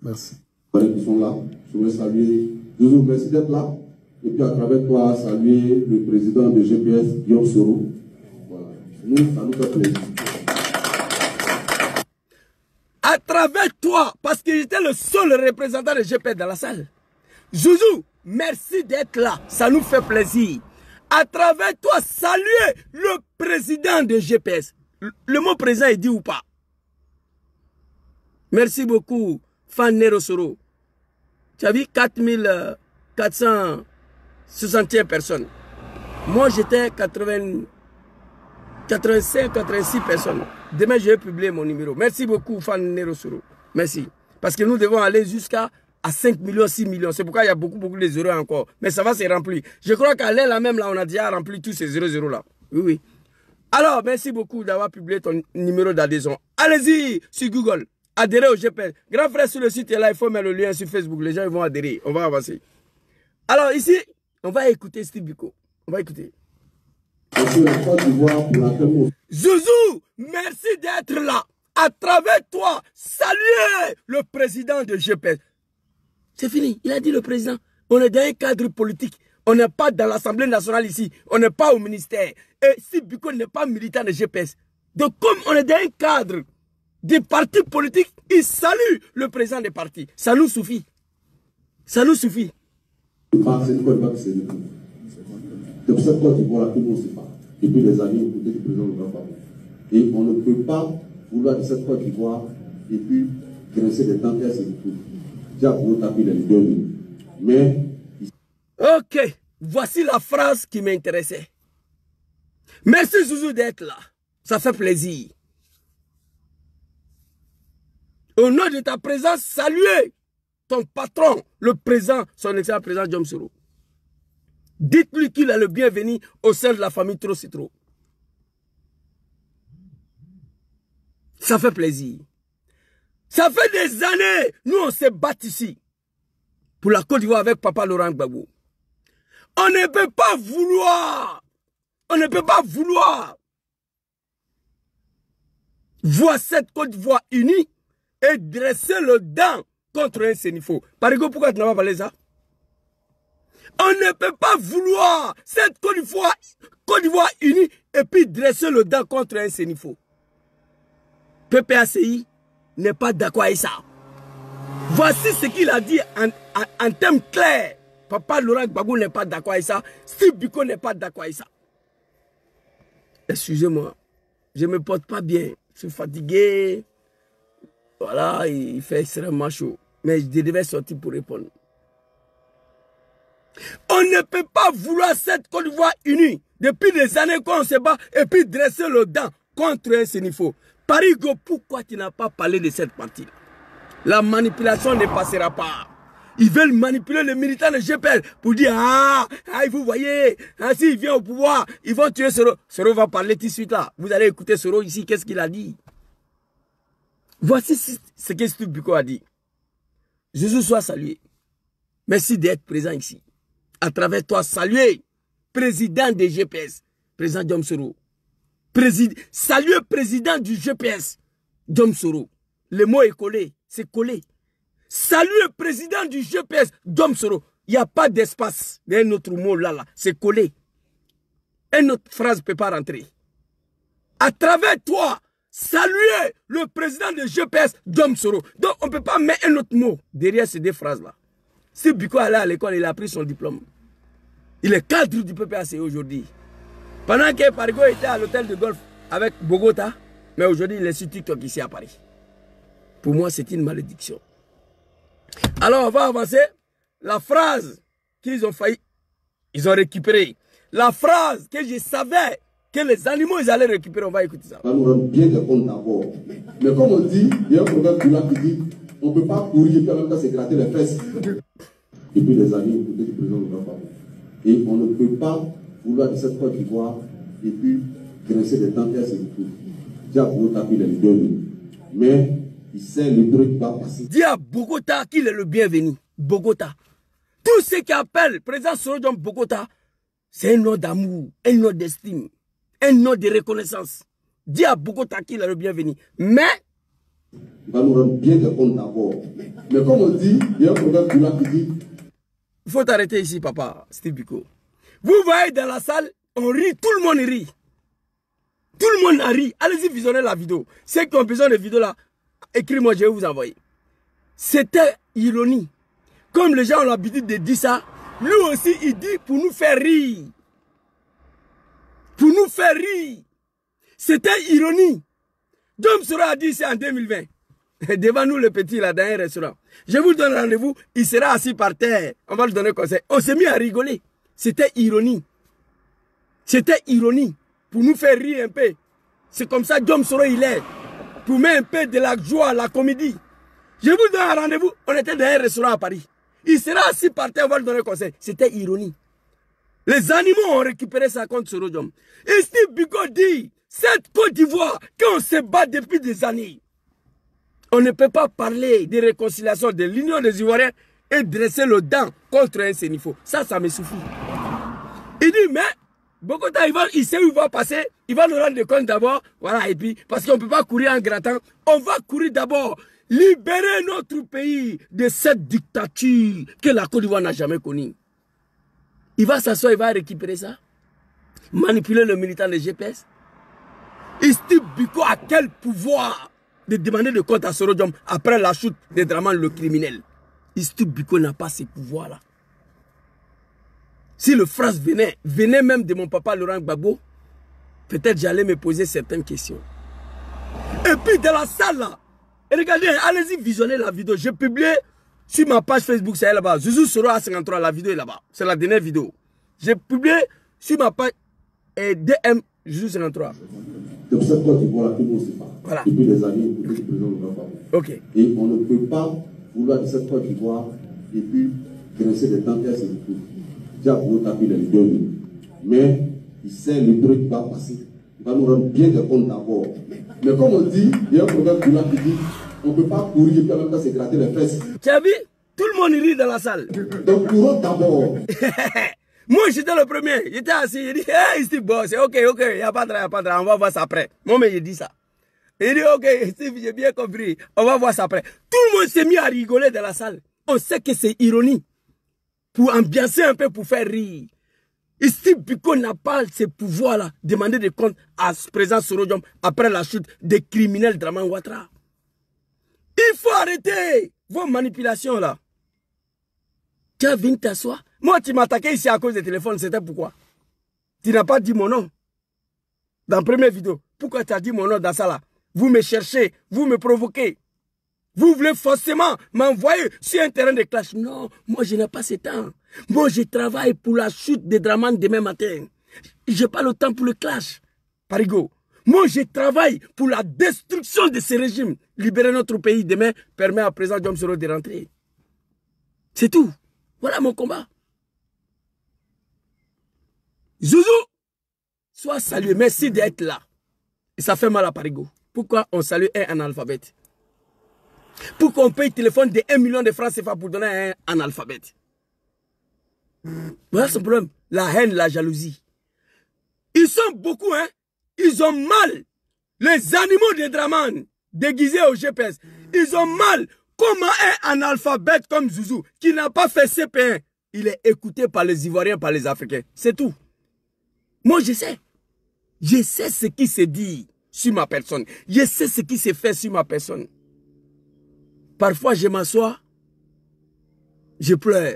Merci. Qui sont là, je veux saluer. Zouzou, merci d'être là. Et puis à travers toi, saluer le président de GPS, Guillaume Soro. Voilà. Nous, ça nous fait plaisir. À travers toi, parce que j'étais le seul représentant de GPS dans la salle. Zouzou, merci d'être là. Ça nous fait plaisir. À travers toi, saluer le président de GPS. Le mot président est dit ou pas? Merci beaucoup, Fan Nero Soro. Tu as vu 4461 personnes. Moi, j'étais 85, 86 personnes. Demain, je vais publier mon numéro. Merci beaucoup, Fan Nero Soro. Merci. Parce que nous devons aller jusqu'à 5 millions, 6 millions. C'est pourquoi il y a beaucoup de zéros encore. Mais ça va se remplir. Je crois qu'à l'aile, là même, là, on a déjà rempli tous ces 0 là. Oui, oui. Alors, merci beaucoup d'avoir publié ton numéro d'adhésion. Allez-y sur Google. Adhérez au GPS. Grand frère, sur le site est là, il faut mettre le lien sur Facebook. Les gens ils vont adhérer. On va avancer. Alors ici, on va écouter Steve Biko. On va écouter. Zouzou, merci d'être là. À travers toi, saluez le président de GPS. C'est fini. Il a dit le président. On est dans un cadre politique. On n'est pas dans l'Assemblée nationale ici. On n'est pas au ministère. Et Steve Biko n'est pas militant de GPS. Donc comme on est dans un cadre des partis politiques, il salue le président des partis. Ça nous suffit. Ça nous suffit. C'est pour cette Côte d'Ivoire, tout le monde ne sait pas. Depuis les années, au côté du président Laurent Gbagbo. Et on ne peut pas vouloir de cette Côte d'Ivoire et puis grincer des dents et c'est tout. Déjà, pour taper les leaders. Mais. Ok, voici la phrase qui m'intéressait. Merci Zouzou d'être là. Ça fait plaisir. Au nom de ta présence, saluez ton patron, le président, son excellent président Guillaume Soro. Dites-lui qu'il est le bienvenu au sein de la famille Trocitro. Ça fait plaisir. Ça fait des années, nous on se bat ici pour la Côte d'Ivoire avec Papa Laurent Gbagbo. On ne peut pas vouloir, voir cette Côte d'Ivoire unie et dresser le dent contre un sénifo. Parigo, pourquoi tu n'as pas parlé ça? On ne peut pas vouloir cette Côte d'Ivoire unie et puis dresser le dent contre un sénifo. PPACI n'est pas d'accord avec ça. Voici ce qu'il a dit en termes clairs. Papa Laurent Gbagbo n'est pas d'accord avec ça. Steve Biko n'est pas d'accord avec ça. Excusez-moi, je ne me porte pas bien. Je suis fatigué. Voilà, il fait extrêmement chaud. Mais je devais sortir pour répondre. On ne peut pas vouloir cette Côte d'Ivoire unie depuis des années qu'on se bat et puis dresser le dent contre un sénifo. Parigo, pourquoi tu n'as pas parlé de cette partie-là? La manipulation ne passera pas. Ils veulent manipuler les militants de GPL pour dire vous voyez, s'il vient au pouvoir, ils vont tuer Soro. Soro va parler tout de suite là. Vous allez écouter Soro ici, qu'est-ce qu'il a dit? Voici ce que Steve Biko a dit. Jésus soit salué. Merci d'être présent ici. À travers toi, saluer président des GPS, président Guillaume Soro. Saluer président du GPS, Guillaume Soro. Le mot est collé, c'est collé. Saluer président du GPS, Guillaume Soro. Il n'y a pas d'espace. Il y a un autre mot là, c'est collé. Une autre phrase ne peut pas rentrer. À travers toi, saluer le président de GPS, Guillaume Soro. Donc on ne peut pas mettre un autre mot derrière ces deux phrases-là. Si Biko est allé à l'école, il a pris son diplôme. Il est cadre du PPACI aujourd'hui. Pendant que Parigo était à l'hôtel de golf avec Bogota, mais aujourd'hui il est sur TikTok ici à Paris. Pour moi, c'est une malédiction. Alors on va avancer. La phrase qu'ils ont failli, ils ont récupéré. La phrase que je savais que les animaux ils allaient récupérer, on va écouter ça. Ça nous rend bien des comptes d'abord. Mais comme on dit, il y a un proverbe qui dit on ne peut pas courir et puis en même temps se gratter les fesses. Et puis les amis, côté du président Laurent Gbagbo. Et on ne peut pas vouloir de cette Côte d'Ivoire et puis grincer des dents, c'est tout. Dis à Bogota qu'il est le bienvenu. Mais il sait le truc qui va passer. Dis à Bogota qu'il est le bienvenu. Bogota. Tout ce qui appelle président Sorodom Bogota, c'est un nom d'amour, un nom d'estime, un nom de reconnaissance. Dis à Bogota qu'il est le bienvenu. Mais il va nous rendre bien des comptes d'abord. Mais comme on dit, il y a un problème pour là qui dit. Il faut t'arrêter ici, papa, Steve Biko. Vous voyez dans la salle, on rit, tout le monde rit. Tout le monde a ri. Allez-y visionner la vidéo. Ceux qui ont besoin de vidéo là, écris-moi, je vais vous envoyer. C'était ironie. Comme les gens ont l'habitude de dire ça, lui aussi il dit pour nous faire rire. Pour nous faire rire. C'était ironie. Dom Sora a dit ça en 2020. Devant nous, le petit, là, dans un restaurant. Je vous donne rendez-vous, il sera assis par terre. On va lui donner conseil. On s'est mis à rigoler. C'était ironie. C'était ironie. Pour nous faire rire un peu. C'est comme ça Dom Sora il est. Pour mettre un peu de la joie, la comédie. Je vous donne un rendez-vous. On était dans un restaurant à Paris. Il sera assis par terre, on va lui donner conseil. C'était ironie. Les animaux ont récupéré ça contre Sorodom. Et Steve Biko dit, cette Côte d'Ivoire, quand on se bat depuis des années, on ne peut pas parler de réconciliation de l'Union des Ivoiriens et dresser le dent contre un sénifo. Ça me suffit. Il dit, mais, Bogota, il sait où il va passer, il va nous rendre compte d'abord, voilà, et puis, parce qu'on ne peut pas courir en grattant, on va courir d'abord, libérer notre pays de cette dictature que la Côte d'Ivoire n'a jamais connue. Il va s'asseoir, il va récupérer ça, manipuler le militant de GPS. Steve Biko a quel pouvoir de demander de compte à Sorodom après la chute de Draman le criminel? Steve Biko n'a pas ces pouvoirs-là. Si le phrase venait même de mon papa Laurent Gbagbo, peut-être j'allais me poser certaines questions. Et puis dans la salle là, regardez, allez-y visionner la vidéo. J'ai publié sur ma page Facebook, c'est là-bas. Zouzou Soro A53, la vidéo est là-bas. C'est la dernière vidéo. J'ai publié sur ma page DM Zouzou 53. C'est pour cette Côte d'Ivoire là, tout le monde sait pas. Voilà. Depuis des années, depuis le président de la famille. Ok. Et on ne peut pas vouloir de cette Côte d'Ivoire et puis grincer des dents, c'est tout. Dis à Bogota qu'il est le bienvenu. Mais il sait le truc qui va passer. Il va nous rendre bien des comptes d'abord. Mais comme on dit, il y a un problème pour là qui dit, on ne peut pas courir et puis en même temps se gratter les fesses. Tu as vu? Tout le monde rit dans la salle. Donc courons d'abord. Moi, j'étais le premier. J'étais assis. Il dit, hey, Steve, bon, c'est ok, il n'y a pas de drame, on va voir ça après. Moi, mais il dit ça. Il dit, ok, Steve, j'ai bien compris. On va voir ça après. Tout le monde s'est mis à rigoler dans la salle. On sait que c'est ironie. Pour ambiancer un peu, pour faire rire. Et Steve Biko n'a pas ces pouvoirs-là. Demander des comptes à ce président Sorodom après la chute des criminels Draman Ouattara. Il faut arrêter vos manipulations là. Tu as venu t'asseoir. Moi, tu m'as attaqué ici à cause des téléphones. C'était pourquoi? Tu n'as pas dit mon nom. Dans la première vidéo. Pourquoi tu as dit mon nom dans ça là? Vous me cherchez, vous me provoquez. Vous voulez forcément m'envoyer sur un terrain de clash. Non, moi je n'ai pas ce temps. Moi je travaille pour la chute des Draman demain matin. Je n'ai pas le temps pour le clash. Parigo. Moi je travaille pour la destruction de ce régime. Libérer notre pays demain permet à président Dom Soro de rentrer. C'est tout. Voilà mon combat. Zouzou, sois salué. Merci d'être là. Et ça fait mal à Parigo. Pourquoi on salue un analphabète? Pourquoi on paye téléphone de 1 million de francs CFA pour donner à un analphabète? Voilà son problème. La haine, la jalousie. Ils sont beaucoup, hein. Ils ont mal. Les animaux de Draman, déguisés au GPS, ils ont mal. Comment un analphabète comme Zouzou, qui n'a pas fait CP1, il est écouté par les Ivoiriens, par les Africains. C'est tout. Moi, je sais. Je sais ce qui se dit sur ma personne. Je sais ce qui se fait sur ma personne. Parfois, je m'assois, je pleure.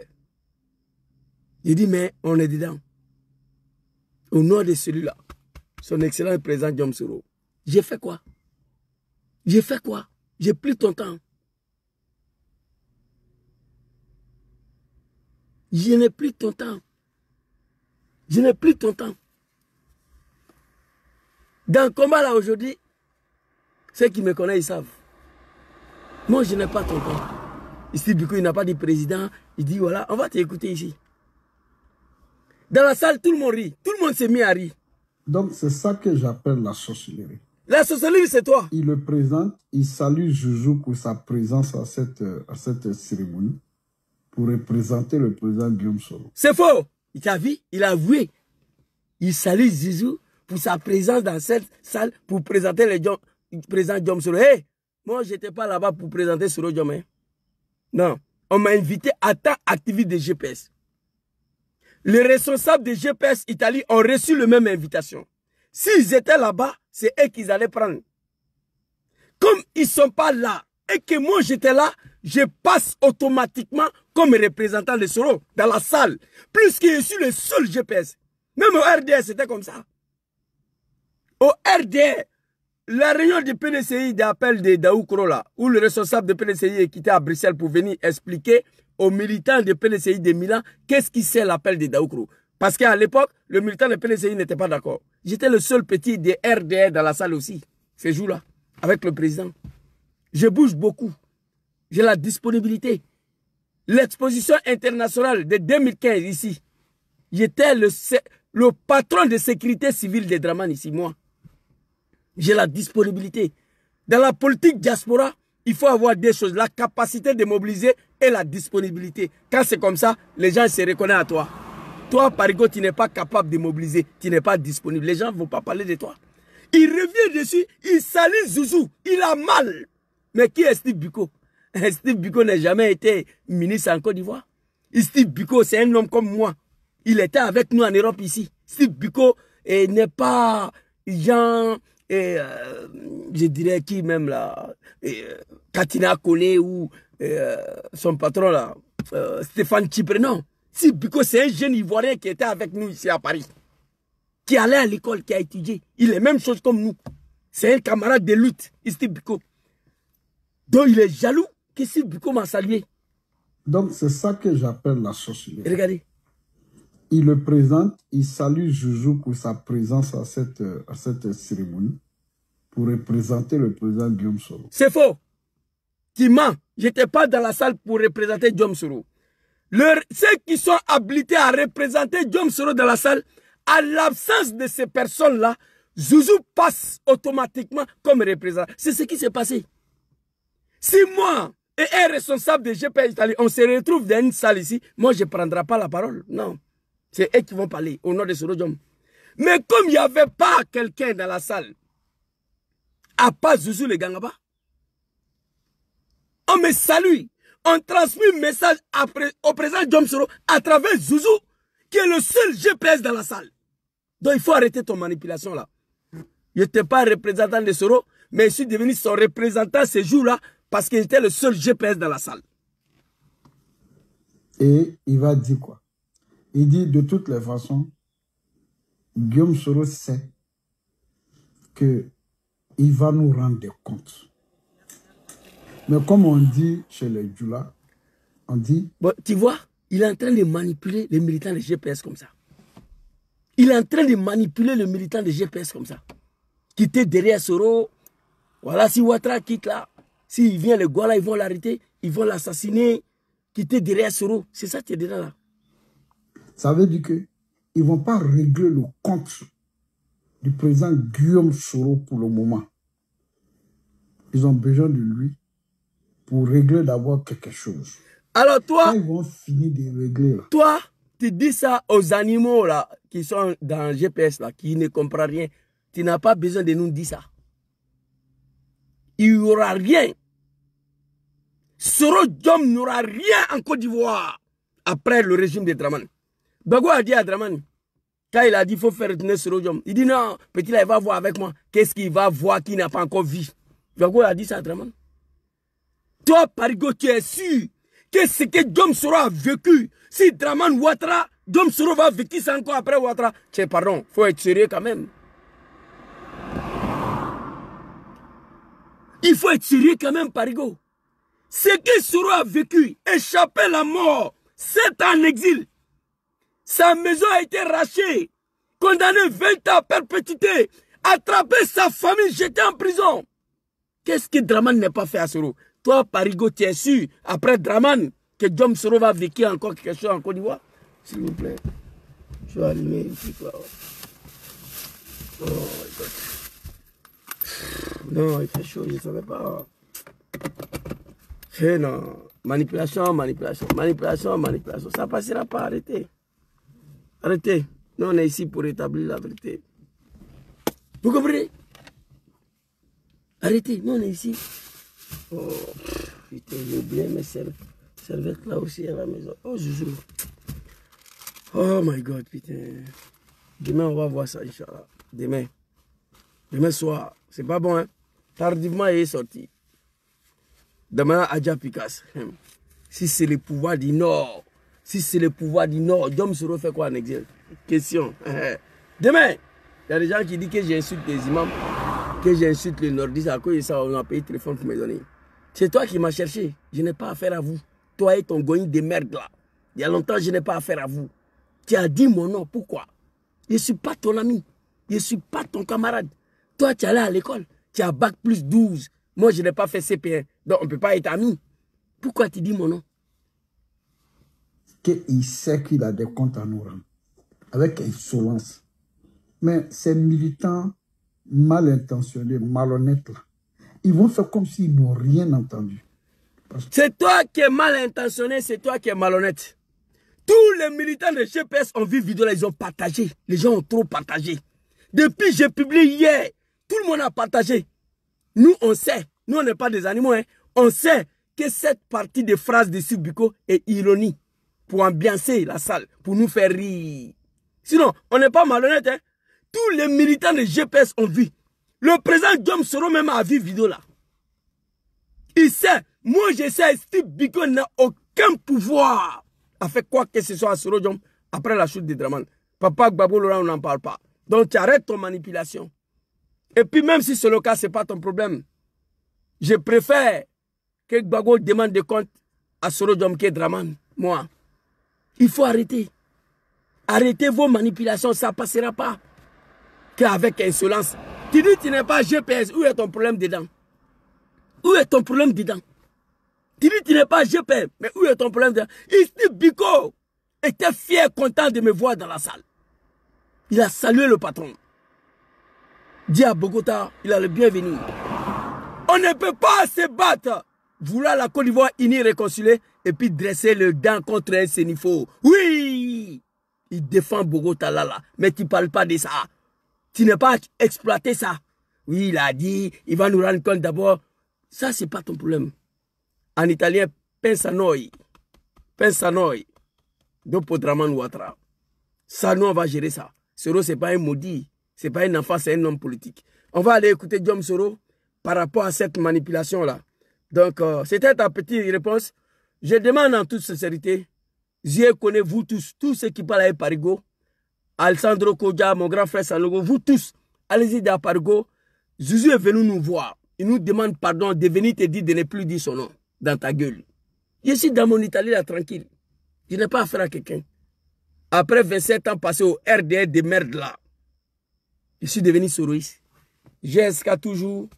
Je dis, mais on est dedans. Au nom de celui-là, son excellent président Dom Soro, j'ai fait quoi? J'ai fait quoi? J'ai pris ton temps. Je n'ai plus ton temps. Je n'ai plus ton temps. Dans le combat là aujourd'hui, ceux qui me connaissent, ils savent. Moi, je n'ai pas ton temps. Ici, du coup, il n'a pas dit président. Il dit, voilà, on va t'écouter ici. Dans la salle, tout le monde rit. Tout le monde s'est mis à rire. Donc, c'est ça que j'appelle la sorcellerie. La sorcellerie, c'est toi. Il le présente, il salue Zouzou pour sa présence à cette cérémonie, pour représenter le président Guillaume Soro. C'est faux. Il t'a vu, il a avoué. Il salue Zouzou pour sa présence dans cette salle pour présenter le président Guillaume Soro. Hey, moi, je n'étais pas là-bas pour présenter Soro Diom. Hein. Non. On m'a invité à tant activiste de GPS. Les responsables de GPS Italie ont reçu la même invitation. S'ils étaient là-bas, c'est eux qu'ils allaient prendre. Comme ils ne sont pas là et que moi j'étais là, je passe automatiquement comme représentant de Soro dans la salle. Plus que je suis le seul GPS. Même au RDR, c'était comme ça. Au RDR, la réunion du PDCI d'appel de Daoukro là, où le responsable de PDCI est quitté à Bruxelles pour venir expliquer aux militants de PDCI de Milan qu'est-ce qui c'est l'appel de Daoukro. Parce qu'à l'époque, le militant de PDCI n'était pas d'accord. J'étais le seul petit de RDR dans la salle aussi, ces jours-là, avec le président. Je bouge beaucoup. J'ai la disponibilité. L'exposition internationale de 2015 ici, j'étais le patron de sécurité civile des Draman ici, moi. J'ai la disponibilité. Dans la politique diaspora, il faut avoir deux choses. La capacité de mobiliser et la disponibilité. Quand c'est comme ça, les gens se reconnaissent à toi. Toi, Parigo, tu n'es pas capable de mobiliser. Tu n'es pas disponible. Les gens ne vont pas parler de toi. Il revient dessus, il salue Zouzou. Il a mal. Mais qui est Steve Biko? Steve Biko n'a jamais été ministre en Côte d'Ivoire. Steve Biko, c'est un homme comme moi. Il était avec nous en Europe ici. Steve Biko n'est pas Jean... je dirais qui même là, Katina Kone ou son patron là, Stéphane Tchipre, non. Si Biko, c'est un jeune Ivoirien qui était avec nous ici à Paris, qui allait à l'école, qui a étudié. Il est la même chose comme nous. C'est un camarade de lutte, Steve Biko. Donc il est jaloux que Steve Biko m'a salué. Donc c'est ça que j'appelle la sorcellerie. Regardez. Il le présente, il salue Zouzou pour sa présence à cette cérémonie, pour représenter le président Guillaume Soro. C'est faux. Tu mens. Je n'étais pas dans la salle pour représenter Guillaume Soro. Ceux qui sont habilités à représenter Guillaume Soro dans la salle, à l'absence de ces personnes-là, Zouzou passe automatiquement comme représentant. C'est ce qui s'est passé. Si moi et un responsable de GPS Italie, on se retrouve dans une salle ici, moi je ne prendrai pas la parole. Non. C'est eux qui vont parler au nom de Soro Diom. Mais comme il n'y avait pas quelqu'un dans la salle, à part Zouzou le Gangaba, on me salue. On transmet un message au président Guillaume Soro à travers Zouzou, qui est le seul GPS dans la salle. Donc il faut arrêter ton manipulation là. Je n'étais pas représentant de Soro, mais je suis devenu son représentant ce jour-là parce qu'il était le seul GPS dans la salle. Et il va dire quoi? Il dit de toutes les façons, Guillaume Soro sait qu'il va nous rendre des comptes. Mais comme on dit chez les Djoula, on dit... Bon, tu vois, il est en train de manipuler les militants de GPS comme ça. Il est en train de manipuler les militants de GPS comme ça. Quitter derrière Soro. Voilà, si Ouattara quitte là, s'il vient, les Gouala, ils vont l'arrêter, ils vont l'assassiner. Quitter derrière Soro. C'est ça qui est dedans là. Ça veut dire qu'ils ne vont pas régler le compte du président Guillaume Soro pour le moment. Ils ont besoin de lui pour régler d'abord quelque chose. Alors toi, quand ils vont finir de régler là. Toi, tu dis ça aux animaux là, qui sont dans le GPS là, qui ne comprennent rien. Tu n'as pas besoin de nous dire ça. Il n'y aura rien. Soro Diom n'aura rien en Côte d'Ivoire après le régime de Dramane. Bago a dit à Dramane, quand il a dit qu'il faut faire retourner Soro Diom, il dit non, petit là, il va voir avec moi. Qu'est-ce qu'il va voir qu'il n'a pas encore vu? Bago a dit ça à Dramane. Toi, Parigo, tu es sûr que ce que Guillaume Soro a vécu, si Dramane Ouattara, Guillaume Soro va vécu ça encore après Ouattara. Pardon, il faut être sérieux quand même. Il faut être sérieux quand même, Parigo. Ce que Soro a vécu, échapper à la mort, 7 ans en exil. Sa maison a été rachetée, condamné 20 ans à perpétuité, attrapé sa famille, jeté en prison. Qu'est-ce que Dramane n'a pas fait à Soro? Toi, Parigo, tu es sûr, après Dramane, que Guillaume Soro va vécu encore quelque chose en Côte d'Ivoire? S'il vous plaît, je vais allumer une petite là. Oh my God. Non, il fait chaud, je ne savais pas. Non. Manipulation, manipulation, manipulation, manipulation. Ça ne passera pas, arrêtez. Arrêtez. Nous, on est ici pour établir la vérité. Vous comprenez? Arrêtez, nous, on est ici. Oh, putain, j'ai oublié mes serviettes là aussi à la maison. Oh, Joujou. Oh my God, putain. Demain, on va voir ça, Inch'Allah. Demain. Demain soir. C'est pas bon, hein? Tardivement, il est sorti. Demain, Adja Picasso. Si c'est le pouvoir du Nord, Dom se refait quoi en exil? Question. Demain, il y a des gens qui disent que j'insulte les imams, que j'insulte les nordistes, à cause de ça, on a payé le téléphone pour me donner. C'est toi qui m'as cherché. Je n'ai pas affaire à vous. Toi et ton goïne de merde là. Il y a longtemps, je n'ai pas affaire à vous. Tu as dit mon nom. Pourquoi? Je ne suis pas ton ami. Je ne suis pas ton camarade. Toi, tu es allé à l'école. Tu as bac plus 12. Moi, je n'ai pas fait CP1. Donc, on ne peut pas être amis. Pourquoi tu dis mon nom? Qu'il sait qu'il a des comptes à nous rendre. Avec insolence. Mais ces militants mal intentionnés, malhonnêtes, là, ils vont faire comme s'ils n'ont rien entendu. C'est toi qui es mal intentionné, c'est toi qui es malhonnête. Tous les militants de GPS ont vu vidéo là, ils ont partagé. Les gens ont trop partagé. Depuis que j'ai publié hier, tout le monde a partagé. Nous, on sait, nous, on n'est pas des animaux, hein. On sait que cette partie de phrase de Subiko est ironie pour ambiancer la salle, pour nous faire rire. Sinon, on n'est pas malhonnête, hein. Tous les militants de GPS ont vu. Le président Djom Soro même a vu vidéo là. Il sait, moi je sais, Steve Biko n'a aucun pouvoir à faire quoi que ce soit à Soro Djom après la chute de Draman. Papa Gbagbo Laurent, on n'en parle pas. Donc tu arrêtes ton manipulation. Et puis même si c'est le cas, ce n'est pas ton problème. Je préfère que Gbagbo demande des comptes à Soro Djom que Draman. Moi. Il faut arrêter. Arrêtez vos manipulations, ça ne passera pas. Qu'avec insolence. Tu dis que tu n'es pas GPS, où est ton problème dedans? Où est ton problème dedans? Tu dis que tu n'es pas GPS, mais où est ton problème dedans? Steve Biko était fier, content de me voir dans la salle. Il a salué le patron. Dit à Bogota, il a le bienvenu. On ne peut pas se battre. Vouloir la Côte d'Ivoire unie, réconcilier, et puis dresser le dent contre un Sénifo. Oui! Il défend Bogota là, mais tu ne parles pas de ça. Tu n'as pas exploité ça. Oui, il a dit, il va nous rendre compte d'abord. Ça, ce n'est pas ton problème. En italien, pensa noi. Pensa noi. Dopo Draman Ouattara. Ça, nous, on va gérer ça. Soro, ce n'est pas un maudit. Ce n'est pas un enfant, c'est un homme politique. On va aller écouter Djom Soro par rapport à cette manipulation-là. Donc, c'était ta petite réponse. Je demande en toute sincérité, je connais vous tous ceux qui parlent avec Parigo, Alessandro Kodja, mon grand frère Sanogo, vous tous, allez-y dans Parigo. Jésus est venu nous voir. Il nous demande pardon de venir te dire de ne plus dire son nom dans ta gueule. Je suis dans mon Italie là, tranquille. Je n'ai pas affaire à quelqu'un. Après 27 ans passés au RDR de merde là, je suis devenu soroïste. GSK toujours,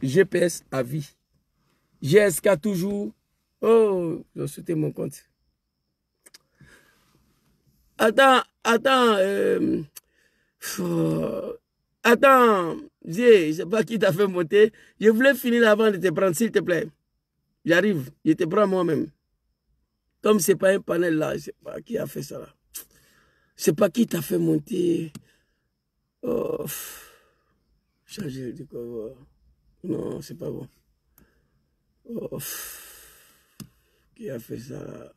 GPS à vie. GSK toujours. Oh, j'ai sauté mon compte. Attends, attends, je sais pas qui t'a fait monter. Je voulais finir avant de te prendre, s'il te plaît. J'arrive, je te prends moi-même. Comme c'est pas un panel là, je sais pas qui a fait ça là. Je sais pas qui t'a fait monter. Oh, changer de quoi. Non, c'est pas bon. Oh, qui a fait ça là?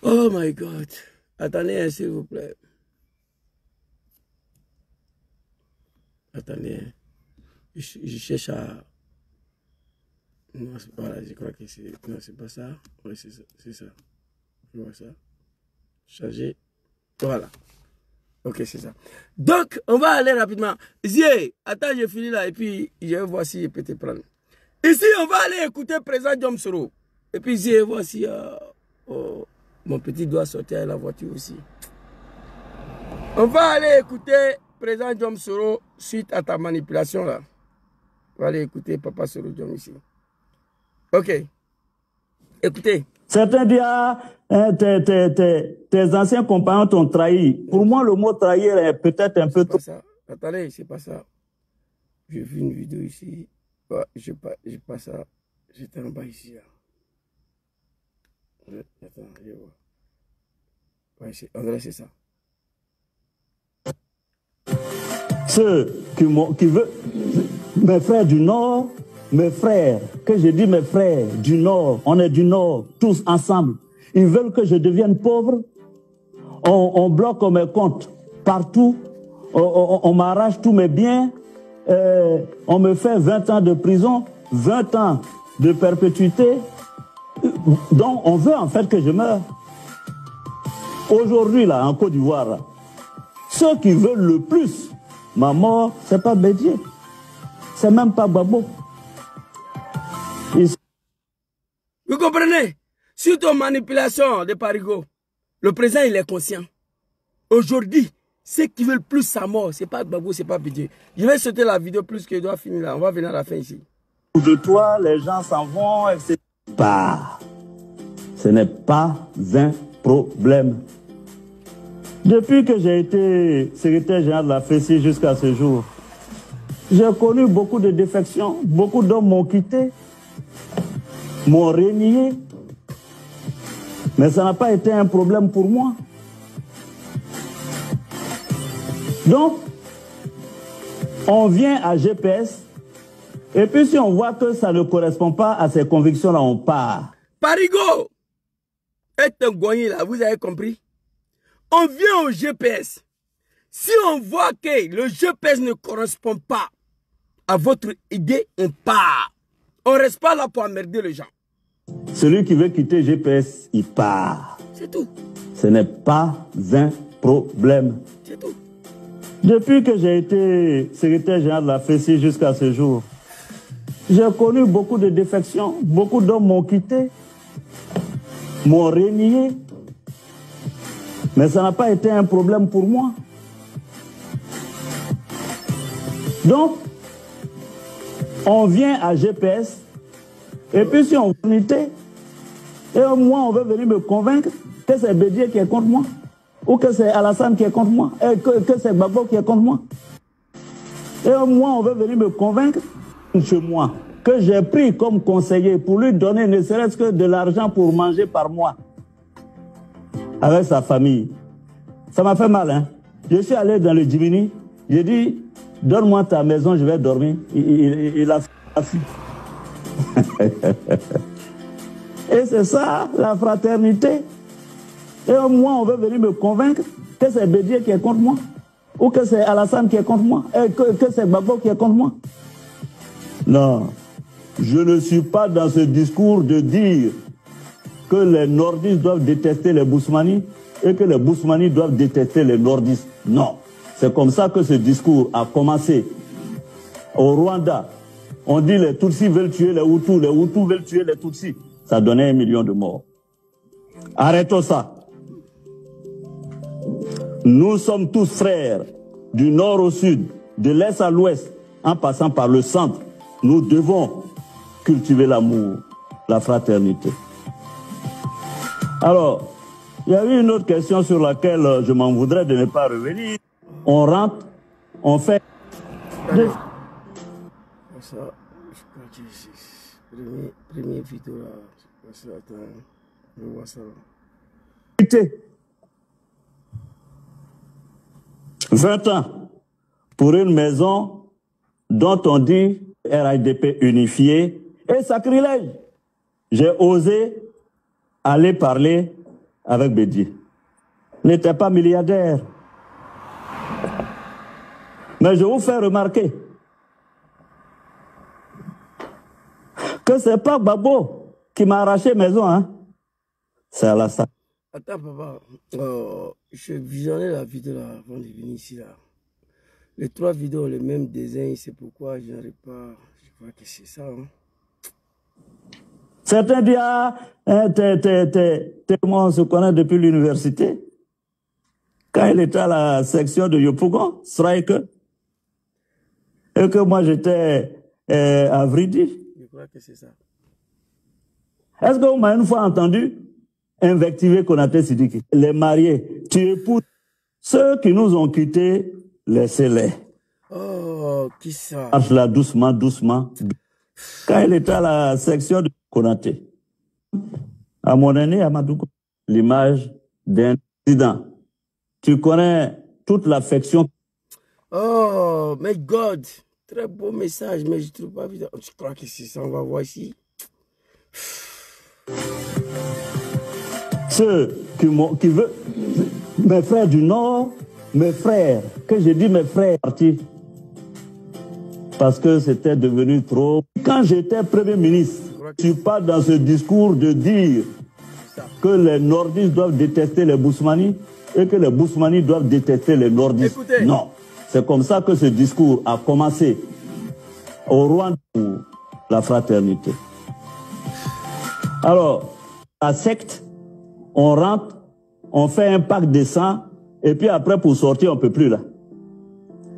Oh my God. Attendez, s'il vous plaît. Attendez. Je cherche à... Non, c'est pas là. Je crois que c'est... Non, c'est pas ça. Oui, c'est ça. C'est ça. Je vois ça. Changer. Voilà. Ok, c'est ça. Donc, on va aller rapidement. Zie, attends, je finis là et puis je vais voir si je peux te prendre. Ici, on va aller écouter le président Djom Soro. Et puis, Zie, voir si... mon petit doit sortir à la voiture aussi. On va aller écouter le président Djom Soro suite à ta manipulation là. On va aller écouter Papa Soro Djom ici. Ok. Écoutez. Certains disent, ah, tes anciens compagnons t'ont trahi. Pour moi, le mot trahir est peut-être un peu trop... Attendez, c'est pas ça. J'ai vu une vidéo ici. Ouais, j'ai pas ça. J'étais en bas ici, là. Attends, je vois. Ouais, André, c'est ça. Ceux qui veulent... Mes frères du Nord, mes frères, que je dis mes frères du Nord, on est du Nord, tous ensemble. Ils veulent que je devienne pauvre. On bloque mes comptes partout. On m'arrache tous mes biens. On me fait 20 ans de prison, 20 ans de perpétuité. Donc, on veut en fait que je meure. Aujourd'hui, là, en Côte d'Ivoire, là, ceux qui veulent le plus ma mort, c'est pas Bédié. C'est même pas Gbagbo. Vous comprenez? Suite aux manipulations de Parigo, le président, il est conscient. Aujourd'hui, ceux qui veulent plus sa mort, c'est pas Gbagbo, c'est pas Bédié. Je vais sauter la vidéo plus que je dois finir là. On va venir à la fin ici. De toi, les gens s'en vont, etc. Ce n'est pas un problème. Depuis que j'ai été secrétaire général de la FECI jusqu'à ce jour, j'ai connu beaucoup de défections. Beaucoup d'hommes m'ont quitté, m'ont renié. Mais ça n'a pas été un problème pour moi. Donc, on vient à GPS, et puis si on voit que ça ne correspond pas à ces convictions-là, on part. Parigo est un goyen là, vous avez compris? On vient au GPS. Si on voit que le GPS ne correspond pas à votre idée, on part. On ne reste pas là pour emmerder les gens. Celui qui veut quitter GPS, il part. C'est tout. Ce n'est pas un problème. C'est tout. Depuis que j'ai été secrétaire général de la FECI jusqu'à ce jour, j'ai connu beaucoup de défections. Beaucoup d'hommes m'ont quitté, m'ont renié. Mais ça n'a pas été un problème pour moi. Donc, on vient à GPS, et puis si on unité, et au moins on veut venir me convaincre que c'est Bédié qui est contre moi, ou que c'est Alassane qui est contre moi, et que c'est Gbagbo qui est contre moi. Et au moins on veut venir me convaincre chez moi, que j'ai pris comme conseiller pour lui donner ne serait-ce que de l'argent pour manger par mois, avec sa famille. Ça m'a fait mal, hein. Je suis allé dans le Djimini, j'ai dit, donne-moi ta maison, je vais dormir. Il a fui. Et c'est ça, la fraternité. Et au moins, on veut venir me convaincre que c'est Bédié qui est contre moi, ou que c'est Alassane qui est contre moi, et que c'est Gbagbo qui est contre moi. Non, je ne suis pas dans ce discours de dire que les nordistes doivent détester les Bousmani et que les Bousmani doivent détester les nordistes. Non, c'est comme ça que ce discours a commencé. Au Rwanda, on dit les Tutsis veulent tuer les Hutus veulent tuer les Tutsis. Ça donnait 1 million de morts. Arrêtons ça. Nous sommes tous frères, du nord au sud, de l'est à l'ouest, en passant par le centre. Nous devons cultiver l'amour, la fraternité. Alors, il y a eu une autre question sur laquelle je m'en voudrais de ne pas revenir. On rentre, on fait... Ça, je crois que c'est première vidéo là. Attends, je vois ça. 20 ans pour une maison dont on dit RHDP unifié et sacrilège. J'ai osé aller parler avec Bédié. Il n'était pas milliardaire. Mais je vous fais remarquer que ce n'est pas Gbagbo qui m'a arraché maison, hein. C'est Alassane. Attends, papa. Je visionnais la vidéo là avant de venir ici là. Les 3 vidéos ont le même design, c'est pourquoi je n'arrive pas. Je crois que c'est ça. Hein. Certains disent, ah, on se connaît depuis l'université. Quand il était à la section de Yopougon, Strike, et que moi j'étais à Vridi. Je crois que c'est ça. Est-ce que vous m'avez une fois entendu invectiver Konaté Sidiki? Les mariés, tu épouses. Ceux qui nous ont quittés, laissez-les. Oh, qui ça? Marche là doucement, doucement. Quand il était à la section de Konaté, à mon aîné, à Madoukou, l'image d'un président. Tu connais toute l'affection. Oh, my God. Très beau message, mais je ne trouve pas vidéo. Je crois que c'est ça, on va voir ici. Ceux qui veulent, mes frères du Nord, mes frères, que j'ai dit mes frères, partis. Parce que c'était devenu trop. Quand j'étais Premier ministre, je ne suis pas dans ce discours de dire que les nordistes doivent détester les Bousmani et que les Bousmani doivent détester les nordistes. Écoutez. Non. C'est comme ça que ce discours a commencé au Rwanda pour la fraternité. Alors, la secte, on rentre, on fait un pacte de sang, et puis après, pour sortir, on ne peut plus là.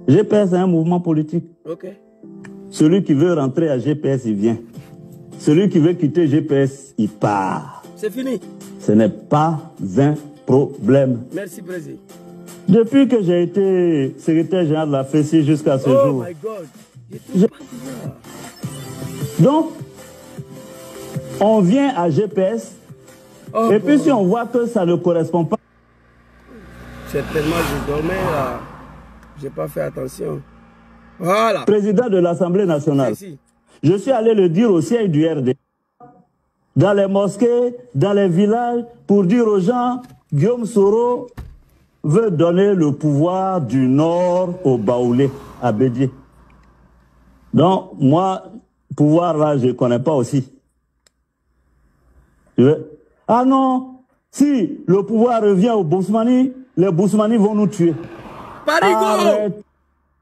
GPS est un mouvement politique. Ok. Celui qui veut rentrer à GPS, il vient. Celui qui veut quitter GPS, il part. C'est fini. Ce n'est pas un problème. Merci, Président. Depuis que j'ai été secrétaire général de la FECI jusqu'à ce jour. Oh my God. Je trouve pas ça. Donc, on vient à GPS, Oh, et puis si on voit que ça ne correspond pas. Certainement, je dormais là. Je n'ai pas fait attention. Voilà. Président de l'Assemblée nationale. Ici. Je suis allé le dire au siège du RD, dans les mosquées, dans les villages, pour dire aux gens, Guillaume Soro veut donner le pouvoir du Nord au Baoulé, à Bédié. Donc, moi, pouvoir là, je ne connais pas aussi. Ah non, si le pouvoir revient aux Bousmani, les Bousmani vont nous tuer. Parigo. Arrête.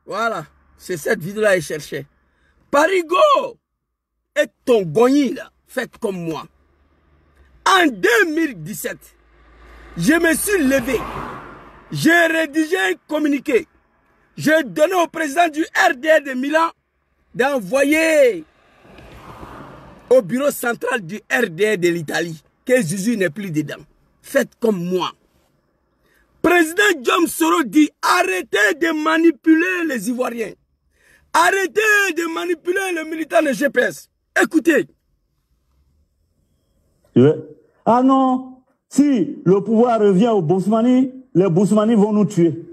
Voilà. C'est cette vidéo-là que je cherchais. Parigo et ton gogni là, faites comme moi. En 2017, je me suis levé. J'ai rédigé un communiqué. J'ai donné au président du RDR de Milan d'envoyer au bureau central du RDR de l'Italie que Jésus n'est plus dedans. Faites comme moi. Président Guillaume Soro dit arrêtez de manipuler les Ivoiriens. Arrêtez de manipuler les militants de GPS. Écoutez. Ah non, si le pouvoir revient aux Bousmani, les Bousmani vont nous tuer.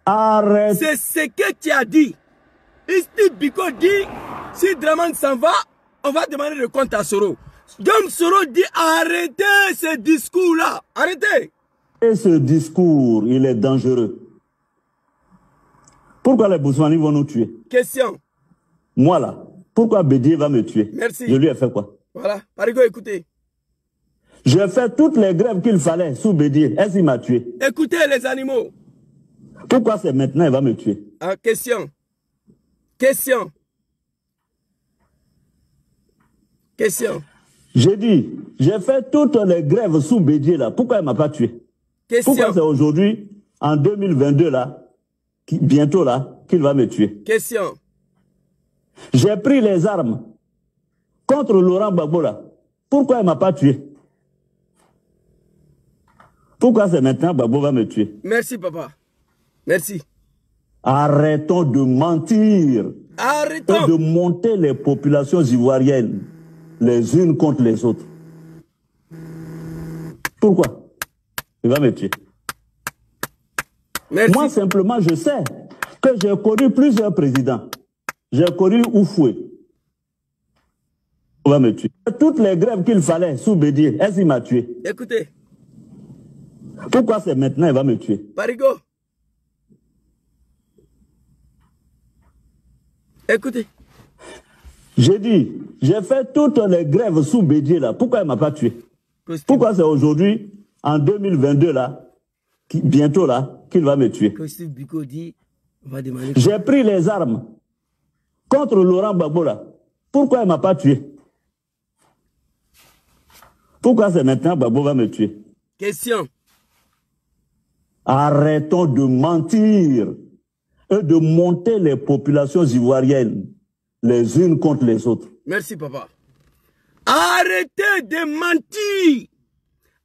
Arrête. C'est ce que tu as dit. Isti Biko dit, si Draman s'en va, on va demander le compte à Soro. Guillaume Soro dit arrêtez ce discours-là. Arrêtez. Et ce discours, il est dangereux. Pourquoi les Bousmani vont nous tuer? Question. Moi là, pourquoi Bédié va me tuer? Merci. Je lui ai fait quoi? Voilà. Parigo, écoutez. J'ai fait toutes les grèves qu'il fallait sous Bédié. Est-ce qu'il m'a tué? Écoutez les animaux. Pourquoi c'est maintenant il va me tuer? Ah, question. Question. Question. J'ai dit, j'ai fait toutes les grèves sous Bédié là. Pourquoi il ne m'a pas tué? Question. Pourquoi c'est aujourd'hui, en 2022 là, bientôt là, qu'il va me tuer? Question. J'ai pris les armes contre Laurent Gbagbo là. Pourquoi il ne m'a pas tué? Pourquoi c'est maintenant Gbagbo va me tuer? Merci papa. Merci. Arrêtons de mentir. Arrêtons. Et de monter les populations ivoiriennes les unes contre les autres. Pourquoi? Il va me tuer. Merci. Moi, simplement, je sais que j'ai connu plusieurs présidents. J'ai connu Oufoué. Il va me tuer. Toutes les grèves qu'il fallait sous Bédié, est-ce qu'il m'a tué? Écoutez. Pourquoi c'est maintenant il va me tuer? Parigo. Écoutez. J'ai dit, j'ai fait toutes les grèves sous Bédié là. Pourquoi il ne m'a pas tué? Pourquoi c'est aujourd'hui, en 2022 là, bientôt là, qu'il va me tuer? Biko dit, on va demander. J'ai pris les armes contre Laurent Gbagbo là. Pourquoi il ne m'a pas tué? Pourquoi c'est maintenant Gbagbo va me tuer? Question. Arrêtons de mentir et de monter les populations ivoiriennes les unes contre les autres. Merci papa. Arrêtez de mentir.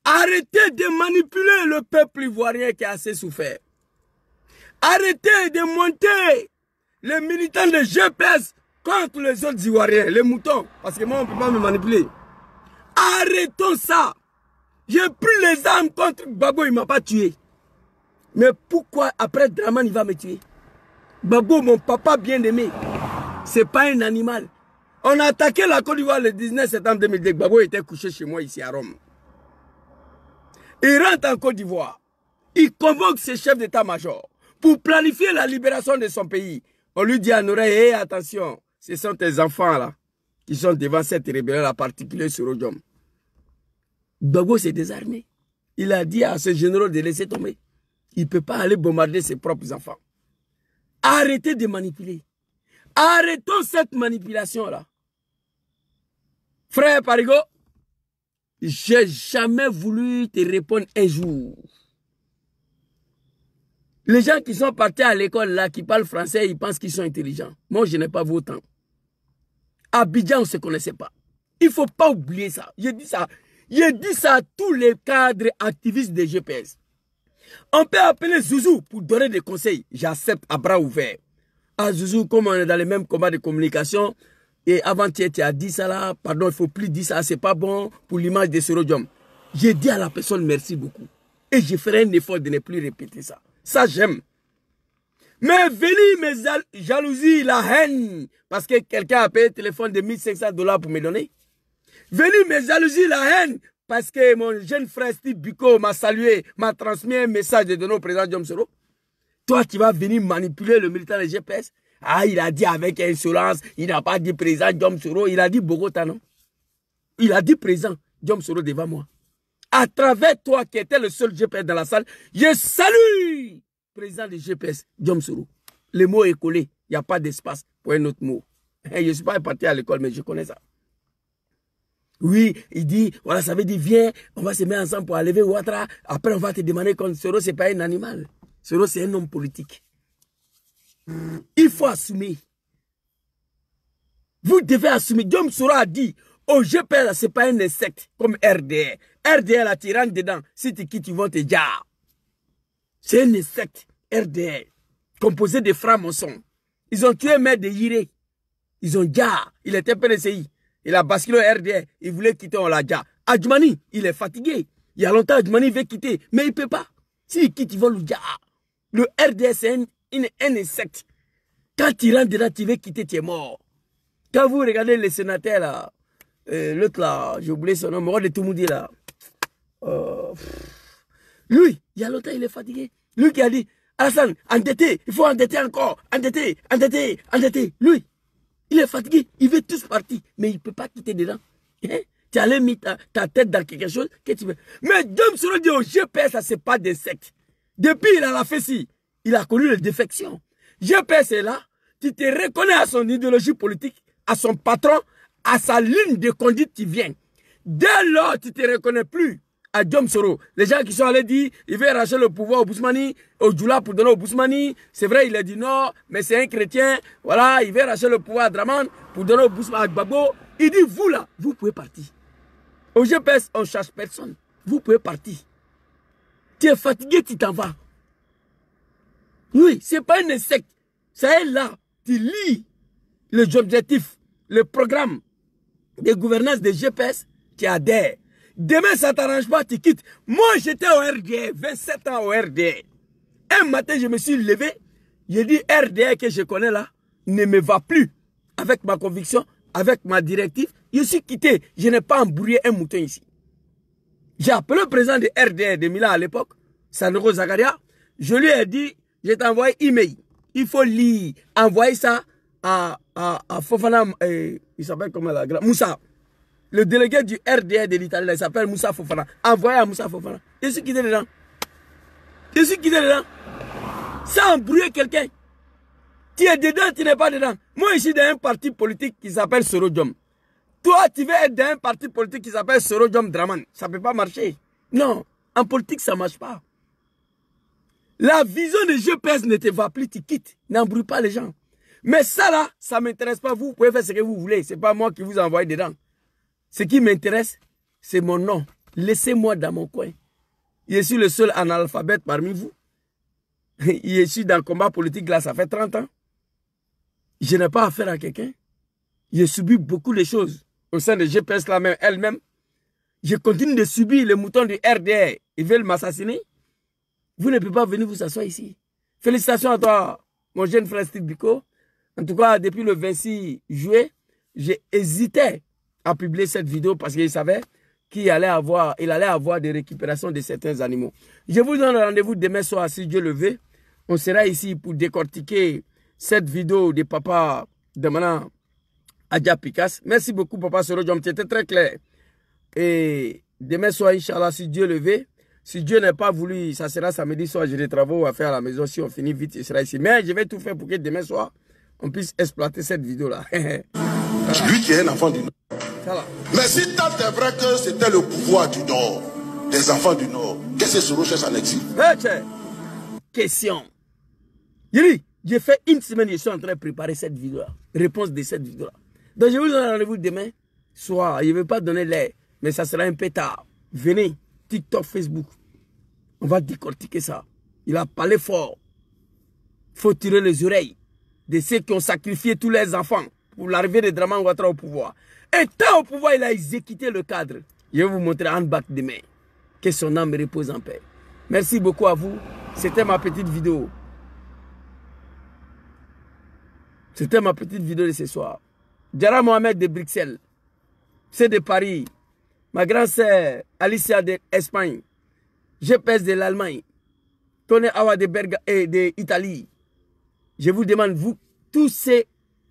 Arrêtez de manipuler le peuple ivoirien qui a assez souffert. Arrêtez de monter les militants de GPS contre les autres Ivoiriens, les moutons. Parce que moi, on ne peut pas me manipuler. Arrêtons ça. J'ai pris les armes contre Gbagbo, il ne m'a pas tué. Mais pourquoi après Draman, il va me tuer? Gbagbo, mon papa bien-aimé, ce n'est pas un animal. On a attaqué la Côte d'Ivoire le 19 septembre 2002. Gbagbo était couché chez moi ici à Rome. Il rentre en Côte d'Ivoire. Il convoque ses chefs d'état-major pour planifier la libération de son pays. On lui dit à l'oreille, hey, attention, ce sont tes enfants là qui sont devant cette rébellion, en particulier sur Odium. Gbagbo s'est désarmé. Il a dit à ce général de laisser tomber. Il ne peut pas aller bombarder ses propres enfants. Arrêtez de manipuler. Arrêtons cette manipulation-là. Frère Parigo, j'ai jamais voulu te répondre un jour. Les gens qui sont partis à l'école là, qui parlent français, ils pensent qu'ils sont intelligents. Moi, je n'ai pas vos temps. À Abidjan, on ne se connaissait pas. Il ne faut pas oublier ça. J'ai dit ça. J'ai dit ça à tous les cadres activistes des GPS. On peut appeler Zouzou pour donner des conseils. J'accepte à bras ouverts. Ah Zouzou, comme on est dans les mêmes combats de communication, et avant-hier, tu as dit ça là, pardon, il ne faut plus dire ça, c'est pas bon pour l'image de Sorodium. J'ai dit à la personne merci beaucoup. Et je ferai un effort de ne plus répéter ça. Ça, j'aime. Mais venir mes jalousies, la haine, parce que quelqu'un a payé le téléphone de $1500 pour me donner. Venir mes jalousies, la haine, parce que mon jeune frère Steve Biko m'a salué, m'a transmis un message de donner au président Diom Soro. Toi, tu vas venir manipuler le militant de GPS. Ah, il a dit avec insolence, il n'a pas dit président Diom Soro, il a dit Bogota, non? Il a dit président Diom Soro devant moi. À travers toi qui étais le seul GPS dans la salle, je salue président de GPS, Diom Soro. Le mot est collé, il n'y a pas d'espace pour un autre mot. Je ne suis pas parti à l'école, mais je connais ça. Oui, il dit, voilà, ça veut dire, viens, on va se mettre ensemble pour enlever Ouattara. Après, on va te demander quand Soro, ce n'est pas un animal. Soro, c'est un homme politique. Il faut assumer. Vous devez assumer. Diom Soro a dit, au GPS, ce n'est pas un insecte comme RDR. RDR, la tyranne dedans. Si tu quittes, ils vont te dire. C'est un insecte, RDR, composé de francs-maçons. Ils ont tué Maître de Yiré. Ils ont dit, il était PDCI. Il a basculé au RDR. Il voulait quitter, on l'a dit. Adjumani, il est fatigué. Il y a longtemps, Adjumani veut quitter. Mais il ne peut pas. S'il quitte, ils vont lui dire. Le RDR, c'est un insecte. Quand tu rentres dedans, tu veux quitter, tu es mort. Quand vous regardez les sénateurs, là, l'autre là, j'ai oublié son nom, roi de Toumoudi là. Lui, il y a longtemps, il est fatigué. Lui qui a dit, Alassane, endetté, il faut endetter encore, endetté, endetté, endetté. Lui, il est fatigué, il veut tous partir, mais il ne peut pas quitter dedans. Hein? Tu allais mettre ta tête dans quelque chose que tu veux. Mais Diom Soro dit au GPS, ça c'est pas d'insecte. Depuis, il a la fessie. Il a connu les défections. GPS est là, tu te reconnais à son idéologie politique, à son patron, à sa ligne de conduite qui vient. Dès lors, tu ne te reconnais plus à Diom Soro. Les gens qui sont allés dire, il veut arracher le pouvoir au Bousmani, au Djoula pour donner au Bousmani. C'est vrai, il a dit non, mais c'est un chrétien. Voilà, il veut arracher le pouvoir à Draman pour donner au Bousmani, à Gbagbo. Il dit, vous là, vous pouvez partir. Au GPS, on ne cherche personne. Vous pouvez partir. Tu es fatigué, tu t'en vas. Oui, ce n'est pas un insecte. Ça est là. Tu lis les objectifs, le programme de gouvernance des GPS, tu adhères. Demain, ça ne t'arrange pas, tu quittes. Moi, j'étais au RDR, 27 ans au RDR. Un matin, je me suis levé, j'ai dit, RDR que je connais là, ne me va plus. Avec ma conviction, avec ma directive, je suis quitté. Je n'ai pas embrouillé un mouton ici. J'ai appelé le président de RDR de Milan à l'époque, Sandro Zakaria. Je lui ai dit, je t'ai envoyé email. Il faut lire, envoyer ça à Fofana, il s'appelle comment là, Moussa. Le délégué du RDR de l'Italie, il s'appelle Moussa Fofana. Envoyé à Moussa Fofana. Je suis quitté dedans. Je suis quitté dedans. Sans embrouiller quelqu'un. Tu es dedans, tu n'es pas dedans. Moi, je suis dans un parti politique qui s'appelle Sorodium. Toi, tu veux être dans un parti politique qui s'appelle Sorodium Draman. Ça ne peut pas marcher. Non, en politique, ça ne marche pas. La vision de GPS ne te va plus, tu quittes. N'embrouille pas les gens. Mais ça là, ça ne m'intéresse pas. Vous pouvez faire ce que vous voulez. Ce n'est pas moi qui vous envoie dedans. Ce qui m'intéresse, c'est mon nom. Laissez-moi dans mon coin. Je suis le seul analphabète parmi vous. Je suis dans le combat politique là, ça fait 30 ans. Je n'ai pas affaire à quelqu'un. J'ai subi beaucoup de choses au sein de GPS là même, elle-même. Je continue de subir les moutons du RDR. Ils veulent m'assassiner. Vous ne pouvez pas venir vous asseoir ici. Félicitations à toi, mon jeune frère Steve Biko. En tout cas, depuis le 26 juillet, j'ai hésité à publier cette vidéo parce qu'il savait qu'il allait avoir des récupérations de certains animaux. Je vous donne rendez-vous demain soir, si Dieu le veut. On sera ici pour décortiquer cette vidéo de papa de Mana Adja Pikas. Merci beaucoup, papa Sorojom. C'était très clair. Et demain soir, Inch'Allah, si Dieu le veut, si Dieu n'a pas voulu, ça sera samedi soir, j'ai des travaux à faire à la maison. Si on finit vite, il sera ici. Mais je vais tout faire pour que demain soir, on puisse exploiter cette vidéo-là. Lui qui est un enfant du Nord. Mais si tant est vrai que c'était le pouvoir du Nord, des enfants du Nord, qu'est-ce que Soro cherche en exil? Question. Yuri, j'ai fait une semaine, je suis en train de préparer cette vidéo-là. Réponse de cette vidéo-là. Donc je vous donne rendez-vous demain soir. Je ne vais pas donner l'air, mais ça sera un peu tard. Venez, TikTok, Facebook. On va décortiquer ça. Il a parlé fort. Il faut tirer les oreilles de ceux qui ont sacrifié tous les enfants pour l'arrivée de Dramane Ouattara au pouvoir. Et tant au pouvoir, il a exécuté le cadre. Je vais vous montrer en bas demain. Que son âme repose en paix. Merci beaucoup à vous. C'était ma petite vidéo. C'était ma petite vidéo de ce soir. Djara Mohamed de Bruxelles. C'est de Paris. Ma grande sœur Alicia d'Espagne. GPS de l'Allemagne. Tony Awa de Berga et d'Italie. Je vous demande, vous, tous ces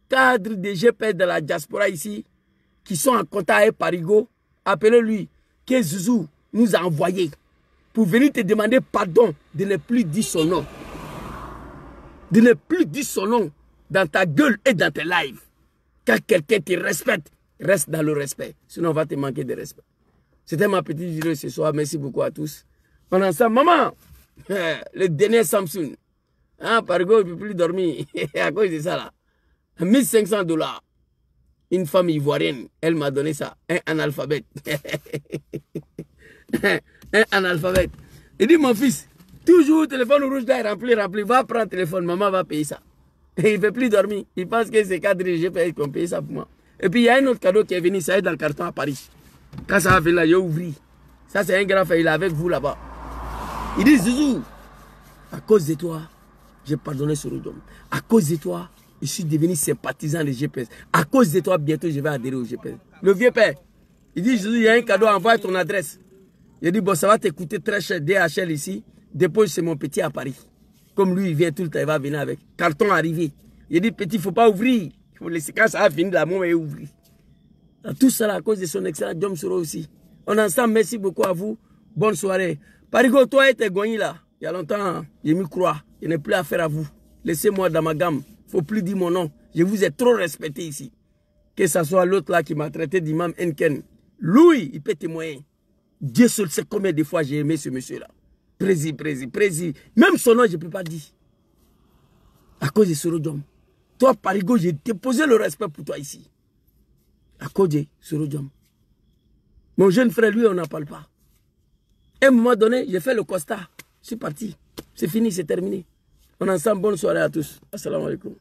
cadres de GPS de la diaspora ici, qui sont en contact avec Parigo, appelez-lui, que Zouzou nous a envoyé pour venir te demander pardon de ne plus dire son nom. De ne plus dire son nom dans ta gueule et dans tes lives. Quand quelqu'un te respecte, reste dans le respect. Sinon, on va te manquer de respect. C'était ma petite vidéo ce soir. Merci beaucoup à tous. On est ensemble. Maman, le dernier Samsung. Hein, Parigo, il ne peut plus dormir. À cause de ça, là. $1500. Une femme ivoirienne, elle m'a donné ça. Un analphabète. Un analphabète. Il dit, mon fils, toujours le téléphone rouge là, rempli. Va prendre le téléphone, maman va payer ça. Et il ne peut plus dormir. Il pense que c'est cadre GPS qui ont payé ça pour moi. Et puis il y a un autre cadeau qui est venu, ça est dans le carton à Paris. Quand ça va venir là, il a ouvert. Ça c'est un grand frère, il est avec vous là-bas. Il dit, Zouzou, à cause de toi, j'ai pardonné Sorojom. À cause de toi, je suis devenu sympathisant des GPS. À cause de toi, bientôt je vais adhérer au GPS. Le vieux père, il dit, Zouzou, il y a un cadeau, envoie ton adresse. Il dit, bon, ça va te coûter très cher, DHL ici. Dépose chez mon petit à Paris. Comme lui, il vient tout le temps, il va venir avec. Carton arrivé. Il dit, petit, il ne faut pas ouvrir. Il faut laisser quand ça va finir, la main est ouvrir. Tout ça à cause de son excellent Djom Soro aussi. On est ensemble, merci beaucoup à vous. Bonne soirée. Parigo, toi et tes gognis là, il y a longtemps, je m'y crois. Je n'ai plus affaire à vous. Laissez-moi dans ma gamme. Il ne faut plus dire mon nom. Je vous ai trop respecté ici. Que ce soit l'autre là qui m'a traité d'imam Enken. Lui, il peut témoigner. Dieu seul sait combien de fois j'ai aimé ce monsieur-là. Prési. Même son nom, je ne peux pas dire. À cause de Sorojom. Toi, Parigo, j'ai déposé le respect pour toi ici. À cause de Sorojom. Mon jeune frère, lui, on n'en parle pas. À un moment donné, j'ai fait le constat. Je suis parti. C'est fini, c'est terminé. On est ensemble. Bonne soirée à tous. Assalamu alaikum.